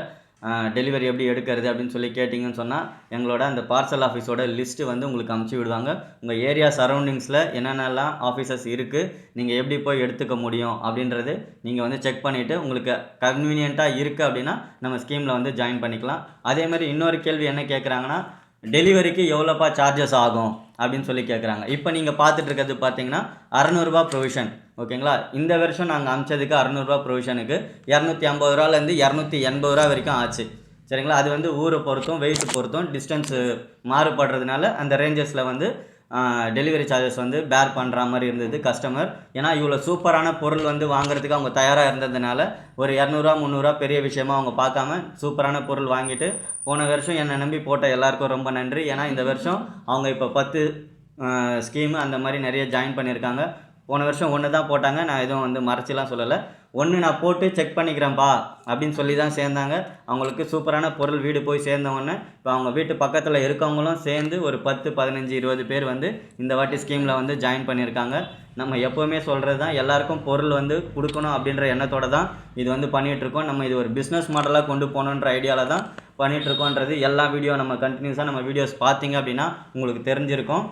[SPEAKER 1] டெலிவரி எப்படி எடுக்கிறது அப்படின்னு சொல்லி கேட்டிங்கன்னு சொன்னால் எங்களோட அந்த பார்சல் ஆஃபீஸோட லிஸ்ட்டு வந்து உங்களுக்கு அமுச்சு விடுவாங்க. உங்கள் ஏரியா சரௌண்டிங்ஸில் என்னென்னலாம் ஆஃபீஸஸ் இருக்குது, நீங்கள் எப்படி போய் எடுத்துக்க முடியும் அப்படின்றது நீங்கள் வந்து செக் பண்ணிவிட்டு உங்களுக்கு கன்வீனியண்ட்டாக இருக்குது அப்படின்னா நம்ம ஸ்கீமில் வந்து ஜாயின் பண்ணிக்கலாம். அதேமாதிரி இன்னொரு கேள்வி என்ன கேட்குறாங்கன்னா, டெலிவரிக்கு எவ்வளோப்பா சார்ஜஸ் ஆகும் அப்படின்னு சொல்லி கேட்குறாங்க. இப்போ நீங்கள் பார்த்துட்டு இருக்கிறது பார்த்தீங்கன்னா 600 ப்ரொவிஷன். ஓகேங்களா? இந்த வருஷம் நாங்கள் அமிச்சதுக்கு 600 ப்ரொவிஷனுக்கு 250 ரூபாலேருந்து 280 வரைக்கும் ஆச்சு. சரிங்களா? அது வந்து ஊரை பொறுத்தும் வெயிட் பொறுத்தும் டிஸ்டன்ஸு மாறுபடுறதுனால அந்த ரேஞ்சஸில் வந்து டெலிவரி சார்ஜஸ் வந்து பேர் பண்ணுற மாதிரி இருந்தது கஸ்டமர். ஏன்னா இவ்வளோ சூப்பரான பொருள் வந்து வாங்குறதுக்கு அவங்க தயாராக இருந்ததுனால ஒரு 200 300 பெரிய விஷயமா அவங்க பார்க்காம சூப்பரான பொருள் வாங்கிட்டு போன வருஷம் என்னை நம்பி போட்ட எல்லாருக்கும் ரொம்ப நன்றி. ஏன்னா இந்த வருஷம் அவங்க இப்போ 10 ஸ்கீமு அந்த மாதிரி நிறைய ஜாயின் பண்ணியிருக்காங்க. போன வருஷம் 1 தான் போட்டாங்க. நான் எதுவும் வந்து மறைச்சிலாம் சொல்லலை. 1 நான் போட்டு செக் பண்ணிக்கிறேன்ப்பா அப்படின்னு சொல்லி தான் சேர்ந்தாங்க. அவங்களுக்கு சூப்பரான பொருள் வீடு போய் சேர்ந்தவொடனே இப்போ அவங்க வீட்டு பக்கத்தில் இருக்கவங்களும் சேர்ந்து ஒரு 10 15 20 பேர் வந்து இந்த வாட்டி ஸ்கீமில் வந்து ஜாயின் பண்ணியிருக்காங்க. நம்ம எப்போவுமே சொல்கிறது தான், எல்லாருக்கும் பொருள் வந்து கொடுக்கணும் அப்படின்ற எண்ணத்தோடு தான் இது வந்து பண்ணிகிட்ருக்கோம். நம்ம இது ஒரு பிஸ்னஸ் மாடலாக கொண்டு போகணுன்ற ஐடியாவில் தான் பண்ணிகிட்ருக்கோன்றது எல்லா வீடியோ நம்ம கண்டினியூஸாக நம்ம வீடியோஸ் பார்த்தீங்க அப்படின்னா உங்களுக்கு தெரிஞ்சிருக்கும்.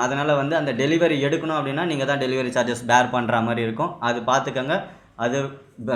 [SPEAKER 1] அதனால் வந்து அந்த டெலிவரி எடுக்கணும் அப்படின்னா நீங்கள் தான் டெலிவரி சார்ஜஸ் பேர் பண்ணுற மாதிரி இருக்கும். அது பார்த்துக்கங்க. அது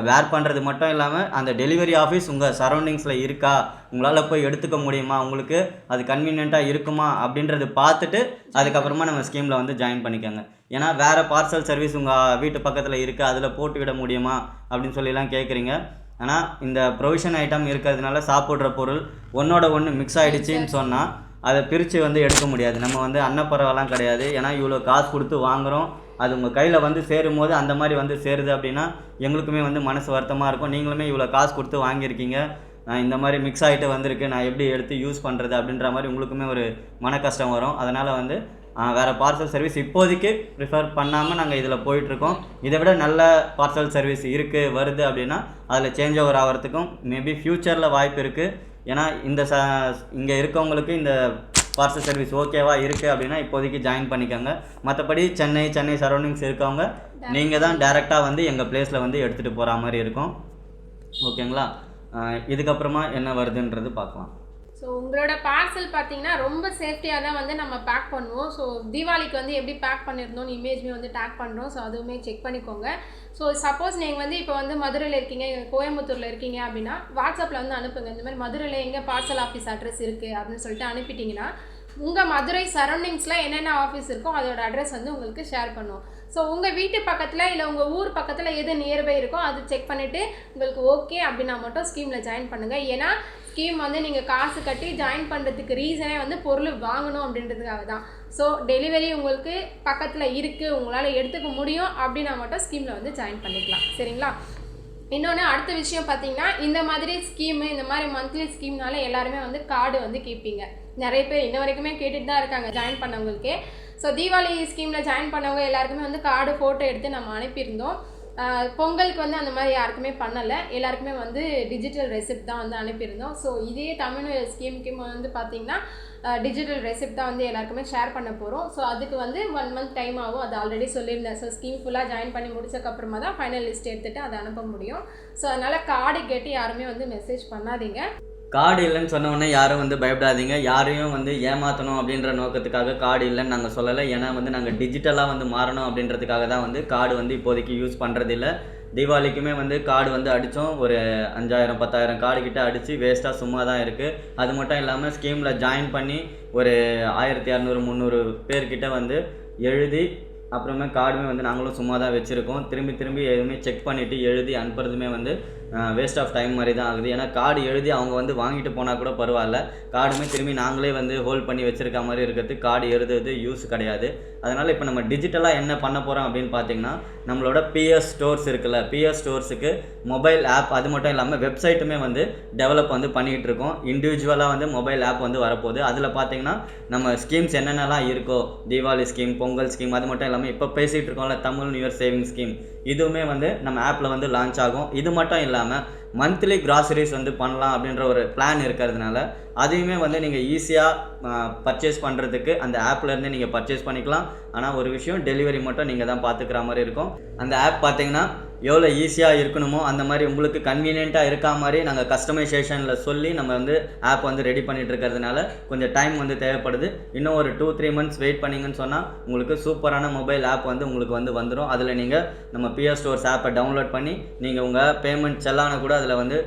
[SPEAKER 1] வேர் பண்ணுறது மட்டும் இல்லாமல் அந்த டெலிவரி ஆஃபீஸ் உங்கள் சரௌண்டிங்ஸில் இருக்கா, உங்களால் போய் எடுத்துக்க முடியுமா, உங்களுக்கு அது கன்வீனியண்ட்டாக இருக்குமா அப்படின்றது பார்த்துட்டு அதுக்கப்புறமா நம்ம ஸ்கீமில் வந்து ஜாயின் பண்ணிக்கோங்க. ஏன்னா வேறு பார்சல் சர்வீஸ் உங்கள் வீட்டு பக்கத்தில் இருக்குது, அதில் போட்டு விட முடியுமா அப்படின்னு சொல்லிலாம் கேட்குறீங்க. ஆனால் இந்த ப்ரொவிஷன் ஐட்டம் இருக்கிறதுனால சாப்பிட்ற பொருள் ஒன்றோட ஒன்று மிக்ஸ் ஆகிடுச்சின்னு சொன்னால் அதை பிரித்து வந்து எடுக்க முடியாது. நம்ம வந்து அன்னப்பறவைலாம் கிடையாது. ஏன்னா இவ்வளோ காசு கொடுத்து வாங்குகிறோம், அது உங்கள் கையில் வந்து சேரும் போது அந்த மாதிரி வந்து சேருது அப்படின்னா எங்களுக்குமே வந்து மனசு வருத்தமாக இருக்கும். நீங்களுமே இவ்வளோ காசு கொடுத்து வாங்கியிருக்கீங்க, இந்த மாதிரி மிக்ஸ் ஆகிட்டு வந்திருக்கு, நான் எப்படி எடுத்து யூஸ் பண்ணுறது அப்படின்ற மாதிரி உங்களுக்குமே ஒரு மன கஷ்டம் வரும். அதனால் வந்து வேறு பார்சல் சர்வீஸ் இப்போதைக்கு ப்ரிஃபர் பண்ணாமல் நாங்கள் இதில் போயிட்டுருக்கோம். இதை விட நல்ல பார்சல் சர்வீஸ் இருக்குது வருது அப்படின்னா அதில் சேஞ்ச் ஓவர் ஆகிறதுக்கும் மேபி ஃப்யூச்சரில் வாய்ப்பு இருக்குது. ஏன்னா இந்த இங்கே இருக்கவங்களுக்கு இந்த பார்சல் சர்வீஸ் ஓகேவா இருக்குது அப்படின்னா இப்போதைக்கு ஜாயின் பண்ணிக்கோங்க. மற்றபடி சென்னை சரௌண்டிங்ஸ் இருக்கவங்க நீங்கள் தான் டேரெக்டாக வந்து எங்கள் பிளேஸில் வந்து எடுத்துகிட்டு போகிற மாதிரி இருக்கும். ஓகேங்களா? இதுக்கப்புறமா என்ன வருதுன்றது பார்க்கலாம்.
[SPEAKER 2] ஸோ உங்களோட பார்சல் பார்த்தீங்கன்னா ரொம்ப சேஃப்டியாக தான் வந்து நம்ம பேக் பண்ணுவோம். ஸோ தீபாவளிக்கு வந்து எப்படி பேக் பண்ணியிருந்தோம்னு இமேஜ்மே வந்து டேக் பண்ணுறோம். ஸோ அதுவுமே செக் பண்ணிக்கோங்க. ஸோ சப்போஸ் நீங்கள் வந்து இப்போ வந்து மதுரையில் இருக்கீங்க, கோயம்புத்தூரில் இருக்கீங்க அப்படின்னா வாட்ஸ்அப்பில் வந்து அனுப்புங்க. இந்த மாதிரி மதுரையில் எங்கே பார்சல் ஆஃபீஸ் அட்ரஸ் இருக்குது அப்படின்னு சொல்லிட்டு அனுப்பிட்டிங்கன்னா உங்கள் மதுரை சரௌண்டிங்ஸில் என்னென்ன ஆஃபீஸ் இருக்கோ அதோட அட்ரஸ் வந்து உங்களுக்கு ஷேர் பண்ணுவோம். ஸோ உங்கள் வீட்டு பக்கத்தில் இல்லை உங்கள் ஊர் பக்கத்தில் எது நியர்பை இருக்கோ அது செக் பண்ணிவிட்டு உங்களுக்கு ஓகே அப்படின்னா மட்டும் ஸ்கீமில் ஜாயின் பண்ணுங்கள். ஏன்னா ஸ்கீம் வந்து நீங்கள் காசு கட்டி ஜாயின் பண்ணுறதுக்கு ரீசனே வந்து பொருள் வாங்கணும் அப்படின்றதுக்காக தான். ஸோ டெலிவரி உங்களுக்கு பக்கத்தில் இருக்குது, உங்களால் எடுத்துக்க முடியும் அப்படின்னா மட்டும் ஸ்கீமில் வந்து ஜாயின் பண்ணிக்கலாம். சரிங்களா? இன்னொன்று அடுத்த விஷயம் பார்த்தீங்கன்னா, இந்த மாதிரி ஸ்கீமு இந்த மாதிரி மந்த்லி ஸ்கீம்னால எல்லாருமே வந்து கார்டு வந்து கேட்பீங்க. நிறைய பேர் இன்ன வரைக்குமே கேட்டுட்டு தான் இருக்காங்க ஜாயின் பண்ணவங்களுக்கே. ஸோ தீபாவளி ஸ்கீமில் ஜாயின் பண்ணவங்க எல்லாருக்குமே வந்து கார்டு ஃபோட்டோ எடுத்து நம்ம அனுப்பியிருந்தோம். பொங்கலுக்கு வந்து அந்த மாதிரி யாருக்குமே பண்ணலை, எல்லாருக்குமே வந்து டிஜிட்டல் ரெசிப்ட் தான் வந்து அனுப்பியிருந்தோம். ஸோ இதே தமிழ் ஸ்கீமுக்கு வந்து பார்த்திங்கன்னா டிஜிட்டல் ரெசிப்ட் தான் வந்து எல்லாருக்குமே ஷேர் பண்ண போகிறோம். ஸோ அதுக்கு வந்து 1 மந்த் டைம் ஆகும், அது ஆல்ரெடி சொல்லியிருந்தேன். ஸோ ஸ்கீம் ஃபுல்லாக ஜாயின் பண்ணி முடிச்சக்கப்புறமா தான் ஃபைனல் லிஸ்ட் எடுத்துகிட்டு அதை அனுப்ப முடியும். ஸோ அதனால் கார்டு கேட்டு யாருமே வந்து மெசேஜ் பண்ணாதீங்க.
[SPEAKER 1] கார்டு இல்லைன்னு சொன்ன உடனே யாரும் வந்து பயப்படாதீங்க. யாரையும் வந்து ஏமாற்றணும் அப்படின்ற நோக்கத்துக்காக கார்டு இல்லைன்னு நாங்கள் சொல்லலை. ஏன்னா வந்து நாங்கள் டிஜிட்டலாக வந்து மாறணும் அப்படின்றதுக்காக தான் வந்து கார்டு வந்து இப்போதைக்கு யூஸ் பண்ணுறதில்ல. தீபாவளிக்குமே வந்து கார்டு வந்து அடித்தோம், ஒரு 5000 10,000 கார்டு கிட்ட அடித்து வேஸ்ட்டாக சும்மா தான் இருக்குது. அது மட்டும் இல்லாமல் ஸ்கீமில் ஜாயின் பண்ணி ஒரு 1200 300 பேர்கிட்ட வந்து எழுதி அப்புறமே கார்டுமே வந்து நாங்களும் சும்மா தான் வச்சுருக்கோம். திரும்பி எதுவுமே செக் பண்ணிவிட்டு எழுதி அனுப்புறதுமே வந்து வேஸ்ட் ஆஃப் டைம் மாதிரி தான் ஆகுது. ஏன்னா கார்டு எழுதி அவங்க வந்து வாங்கிட்டு போனால் கூட பரவாயில்ல, கார்டுமே திரும்பி நாங்களே வந்து ஹோல்ட் பண்ணி வச்சுருக்க மாதிரி இருக்கிறதுக்கு கார்டு எழுதுறது யூஸ் கிடையாது. அதனால் இப்போ நம்ம டிஜிட்டலாக என்ன பண்ண போகிறோம் அப்படின்னு பார்த்தீங்கன்னா, நம்மளோட பிஎஸ் ஸ்டோர்ஸ் இருக்குல்ல, பிஎஸ் ஸ்டோர்ஸுக்கு மொபைல் ஆப், அது மட்டும் இல்லாமல் வெப்சைட்டுமே வந்து டெவலப் வந்து பண்ணிகிட்டு இருக்கோம். இண்டிவிஜுவலாக வந்து மொபைல் ஆப் வந்து வரப்போகுது. அதில் பார்த்தீங்கன்னா நம்ம ஸ்கீம்ஸ் என்னென்னலாம் இருக்கோ, தீபாவளி ஸ்கீம், பொங்கல் ஸ்கீம், அது மட்டும் இல்லாமல் இப்போ பேசிகிட்டு இருக்கோம்ல Tamil new year saving scheme, இதுவுமே வந்து நம்ம ஆப்பில் வந்து லான்ச் ஆகும். இது மட்டும் இல்லாமல் மந்த்லி கிராசரிஸ் வந்து பண்ணலாம் அப்படின்ற ஒரு பிளான் இருக்கிறதுனால அதையுமே வந்து நீங்கள் ஈஸியாக பர்ச்சேஸ் பண்ணுறதுக்கு அந்த ஆப்லேருந்து நீங்கள் பர்ச்சேஸ் பண்ணிக்கலாம். ஆனால் ஒரு விஷயம், டெலிவரி மட்டும் நீங்கள் தான் பார்த்துக்கிற மாதிரி இருக்கும். அந்த ஆப் பார்த்தீங்கன்னா எவ்வளோ ஈஸியாக இருக்கணுமோ அந்த மாதிரி உங்களுக்கு கன்வீனியண்ட்டாக இருக்கா மாதிரி நாங்கள் கஸ்டமைசேஷனில் சொல்லி நம்ம வந்து ஆப் வந்து ரெடி பண்ணிட்டு இருக்கிறதுனால கொஞ்சம் டைம் வந்து தேவைப்படுது. இன்னும் ஒரு 2-3 மந்த்ஸ் வெயிட் பண்ணிங்கன்னு சொன்னால் உங்களுக்கு சூப்பரான மொபைல் ஆப் வந்து உங்களுக்கு வந்து வந்துடும். அதில் நீங்கள் நம்ம PS ஸ்டோர்ஸ் ஆப்பை டவுன்லோட் பண்ணி நீங்கள் உங்கள் பேமெண்ட் செல்லான கூட அதில் வந்து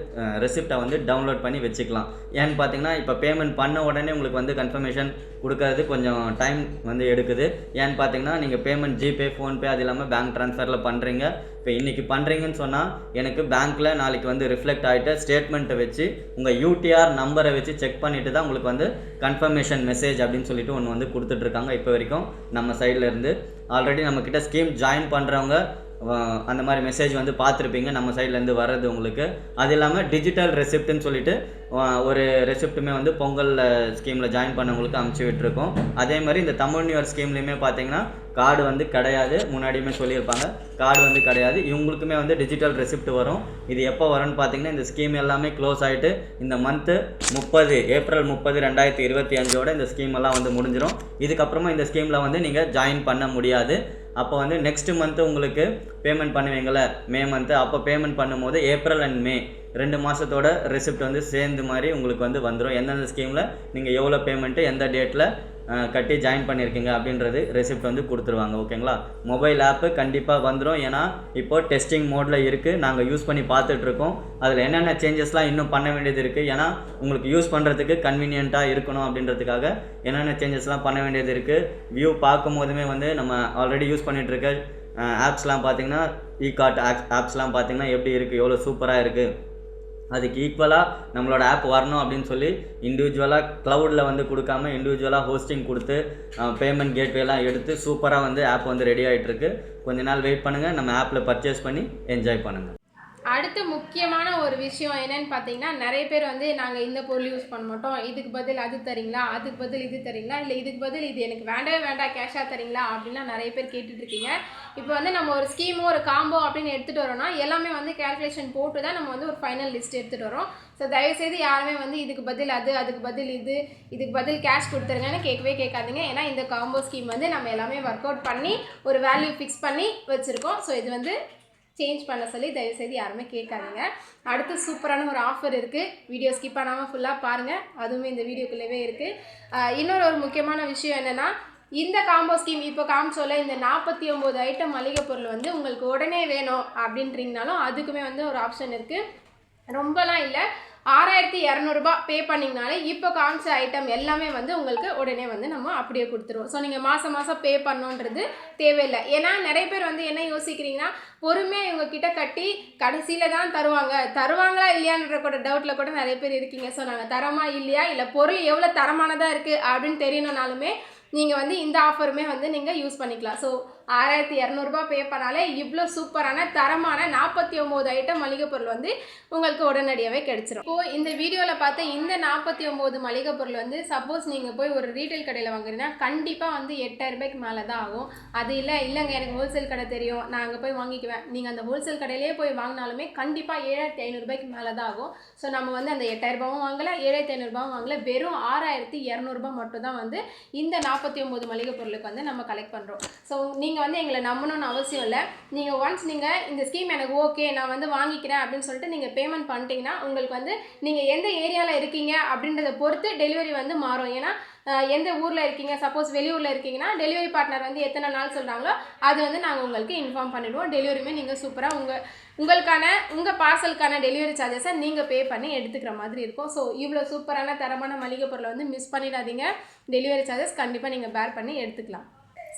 [SPEAKER 1] ரெசிப்டை வந்து டவுன்லோட் பண்ணி வச்சுக்கலாம். ஏன்னு பார்த்தீங்கன்னா இப்போ பேமெண்ட் பண்ண உடனே உங்களுக்கு வந்து கன்ஃபர்மேஷன் கொடுக்கறது கொஞ்சம் டைம் வந்து எடுக்குது. ஏன்னு பார்த்தீங்கன்னா நீங்கள் பேமெண்ட் ஜிபே, ஃபோன்பே அது இல்லாமல் பேங்க் ட்ரான்ஸ்ஃபரில் பண்ணுறீங்க. இப்போ இன்றைக்கி பண்ணுறீங்கன்னு சொன்னால் எனக்கு பேங்க்கில் நாளைக்கு வந்து ரிஃப்ளெக்ட் ஆகிட்டு ஸ்டேட்மெண்ட்டை வச்சு உங்கள் UTR நம்பரை வச்சு செக் பண்ணிவிட்டு தான் உங்களுக்கு வந்து கன்ஃபர்மேஷன் மெசேஜ் அப்படின்னு சொல்லிட்டு ஒன்று வந்து கொடுத்துட்ருக்காங்க. இப்போ வரைக்கும் நம்ம சைட்லேருந்து ஆல்ரெடி நம்மக்கிட்ட ஸ்கீம் ஜாயின் பண்ணுறவங்க அந்த மாதிரி மெசேஜ் வந்து பார்த்துருப்பீங்க நம்ம சைட்லேருந்து வர்றது உங்களுக்கு. அது இல்லாமல் டிஜிட்டல் ரெசிப்ட்னு சொல்லிட்டு ஒரு ரெசிப்ட்டுமே வந்து பொங்கல் ஸ்கீமில் ஜாயின் பண்ணவங்களுக்கு அமுச்சு விட்டுருக்கோம். அதே மாதிரி இந்த தமிழ் நியூ இயர் ஸ்கீம்லேயுமே பார்த்தீங்கன்னா கார்டு வந்து கிடையாது, முன்னாடியுமே சொல்லியிருப்பாங்க கார்டு வந்து கிடையாது. இவங்களுக்குமே வந்து டிஜிட்டல் ரெசிப்ட் வரும். இது எப்போ வரும்னு பார்த்தீங்கன்னா இந்த ஸ்கீம் எல்லாமே க்ளோஸ் ஆகிட்டு இந்த மந்த்து ஏப்ரல் 30 2025 இந்த ஸ்கீம் எல்லாம் வந்து முடிஞ்சிடும். இதுக்கப்புறமா இந்த ஸ்கீமில் வந்து நீங்கள் ஜாயின் பண்ண முடியாது. அப்போ வந்து நெக்ஸ்ட் மந்த்து உங்களுக்கு பேமெண்ட் பண்ணுவீங்கள மே மந்த்து, அப்போ பேமெண்ட் பண்ணும்போது ஏப்ரல் அண்ட் மே 2 மாதத்தோட ரெசிப்ட் வந்து சேர்ந்து மாதிரி உங்களுக்கு வந்து வந்துடும். எந்தெந்த ஸ்கீமில் நீங்கள் எவ்வளோ பேமெண்ட்டு எந்த டேட்டில் கட்டி ஜாயின் பண்ணியிருக்கீங்க அப்படின்றது ரெசிப்ட் வந்து கொடுத்துருவாங்க. ஓகேங்களா? மொபைல் ஆப்பு கண்டிப்பாக வந்துடும். ஏன்னா இப்போது டெஸ்டிங் மோடில் இருக்குது, நாங்கள் யூஸ் பண்ணி பார்த்துட்ருக்கோம். அதில் என்னென்ன சேஞ்சஸ்லாம் இன்னும் பண்ண வேண்டியது இருக்குது, ஏன்னா உங்களுக்கு யூஸ் பண்ணுறதுக்கு கன்வீனியண்ட்டாக இருக்கணும் அப்படின்றதுக்காக என்னென்ன சேஞ்சஸ்லாம் பண்ண வேண்டியது இருக்குது. வியூ பார்க்கும் போதுமே வந்து நம்ம ஆல்ரெடி யூஸ் பண்ணிகிட்ருக்க ஆப்ஸ்லாம் பார்த்திங்கன்னா இகார்ட் ஆப்ஸ்லாம் பார்த்திங்கன்னா எப்படி இருக்குது, எவ்வளோ சூப்பராக இருக்குது. அதுக்கு ஈக்குவலாக நம்மளோட ஆப் வரணும் அப்படின்னு சொல்லி இண்டிவிஜுவலாக க்ளவுடில் வந்து கொடுக்காம இண்டிவிஜுவலாக ஹோஸ்டிங் கொடுத்து பேமெண்ட் கேட்வேலாம் எடுத்து சூப்பராக வந்து ஆப் வந்து ரெடி ஆகிட்டுருக்கு. கொஞ்ச நாள் வெயிட் பண்ணுங்கள், நம்ம ஆப்பில் பர்ச்சேஸ் பண்ணி என்ஜாய் பண்ணுங்கள்.
[SPEAKER 2] அடுத்து முக்கியமான ஒரு விஷயம் என்னன்னு பார்த்தீங்கன்னா, நிறைய பேர் வந்து நாங்கள் இந்த பொருள் யூஸ் பண்ண மாட்டோம், இதுக்கு பதில் அது தரீங்களா, அதுக்கு பதில் இது தரீங்களா, இல்லை இதுக்கு பதில் இது எனக்கு வேண்டவே வேண்டாம் கேஷாக தரீங்களா அப்படின்லாம் நிறைய பேர் கேட்டுட்ருக்கீங்க. இப்போ வந்து நம்ம ஒரு ஸ்கீமோ ஒரு காம்போ அப்படின்னு எடுத்துகிட்டு வரோம்னா எல்லாமே வந்து கேல்குலேஷன் போட்டு தான் நம்ம வந்து ஒரு ஃபைனல் லிஸ்ட் எடுத்துகிட்டு வரோம். ஸோ தயவுசெய்து யாருமே வந்து இதுக்கு பதில் அது, அதுக்கு பதில் இது, இதுக்கு பதில் கேஷ் கொடுத்துருங்கன்னு கேட்கவே கேட்காதீங்க. ஏன்னா இந்த காம்போ ஸ்கீம் வந்து நம்ம எல்லாமே ஒர்க் அவுட் பண்ணி ஒரு வேல்யூ ஃபிக்ஸ் பண்ணி வச்சுருக்கோம். ஸோ இது வந்து சேஞ்ச் பண்ண சொல்லி தயவுசெய்து யாருமே கேட்காதீங்க. அடுத்து சூப்பரான ஒரு ஆஃபர் இருக்குது, வீடியோ ஸ்கிப் பண்ணாமல் ஃபுல்லாக பாருங்கள், அதுவுமே இந்த வீடியோக்குள்ளவே இருக்குது. இன்னொரு ஒரு முக்கியமான விஷயம் என்னென்னா, இந்த காம்போ ஸ்கீம் இப்போ காமிச்சோல இந்த 49 ஐட்டம் மளிகை பொருள் வந்து உங்களுக்கு உடனே வேணும் அப்படின்றீங்கனாலும் அதுக்குமே வந்து ஒரு ஆப்ஷன் இருக்குது. ரொம்பலாம் இல்லை, 6200 பே பண்ணிங்கனாலே இப்போ காமிச்ச ஐட்டம் எல்லாமே வந்து உங்களுக்கு உடனே வந்து நம்ம அப்படியே கொடுத்துருவோம். ஸோ நீங்கள் மாதம் மாதம் பே பண்ணணுன்றது தேவையில்லை. ஏன்னா நிறைய பேர் வந்து என்ன யோசிக்கிறீங்கன்னா, பொறுமையாக இவங்க கிட்ட கட்டி கடைசியில் தான் தருவாங்களா இல்லையான்ற கூட டவுட்டில் கூட நிறைய பேர் இருக்கீங்க. ஸோ நாங்கள் தரமா இல்லையா, இல்லை பொருள் எவ்வளோ தரமானதாக இருக்குது அப்படின்னு தெரியணுனாலுமே நீங்கள் வந்து இந்த ஆஃபருமே வந்து நீங்கள் யூஸ் பண்ணிக்கலாம். ஸோ 6200 பே பண்ணாலே இவ்வளோ சூப்பரான தரமான 49 ஐட்டம் மளிகை பொருள் வந்து உங்களுக்கு உடனடியாகவே கிடைச்சிரும். இப்போது இந்த வீடியோவில் பார்த்து இந்த 49 மளிகை பொருள் வந்து சப்போஸ் நீங்கள் போய் ஒரு ரீட்டைல் கடையில் வாங்குறீங்கன்னா கண்டிப்பாக வந்து 8000 ரூபாய்க்கு மேலே தான் ஆகும். அது இல்லைங்க எனக்கு ஹோல்சேல் கடை தெரியும், நான் அங்கே போய் வாங்கிக்குவேன், நீங்கள் அந்த ஹோல்சேல் கடையிலே போய் வாங்கினாலுமே கண்டிப்பாக 7500 ரூபாய்க்கு மேலே தான் ஆகும். ஸோ நம்ம வந்து அந்த 8000 ரூபாவும் வாங்கலை, 7500 ரூபாவும் வாங்கலை, வெறும் 6200 ரூபாய் மட்டும் தான் வந்து இந்த 49 மளிகை பொருளுக்கு வந்து நம்ம கலெக்ட் பண்ணுறோம். ஸோ நீங்கள் வந்து எங்களை நம்பணும்னு அவசியம் இல்லை. நீங்கள் ஒன்ஸ் நீங்கள் இந்த ஸ்கீம் எனக்கு ஓகே நான் வந்து வாங்கிக்கிறேன் அப்படின்னு சொல்லிட்டு நீங்கள் பேமெண்ட் பண்ணிட்டீங்கன்னா உங்களுக்கு வந்து நீங்கள் எந்த ஏரியாவில் இருக்கீங்க அப்படின்றத பொறுத்து டெலிவரி வந்து மாறும். ஏன்னா எந்த ஊரில் இருக்கீங்க, சப்போஸ் வெளியூரில் இருக்கீங்கன்னா டெலிவரி பார்ட்னர் வந்து எத்தனை நாள் சொல்கிறாங்களோ அது வந்து நாங்கள் உங்களுக்கு இன்ஃபார்ம் பண்ணிவிடுவோம். டெலிவரியுமே நீங்கள் சூப்பராக உங்கள் பார்சலுக்கான டெலிவரி சார்ஜஸை நீங்கள் பே பண்ணி எடுத்துக்கிற மாதிரி இருக்கும். ஸோ இவ்வளோ சூப்பரான தரமான மளிகை பொருளை வந்து மிஸ் பண்ணிடாதீங்க. டெலிவரி சார்ஜஸ் கண்டிப்பாக நீங்கள் பேர் பண்ணி எடுத்துக்கலாம்.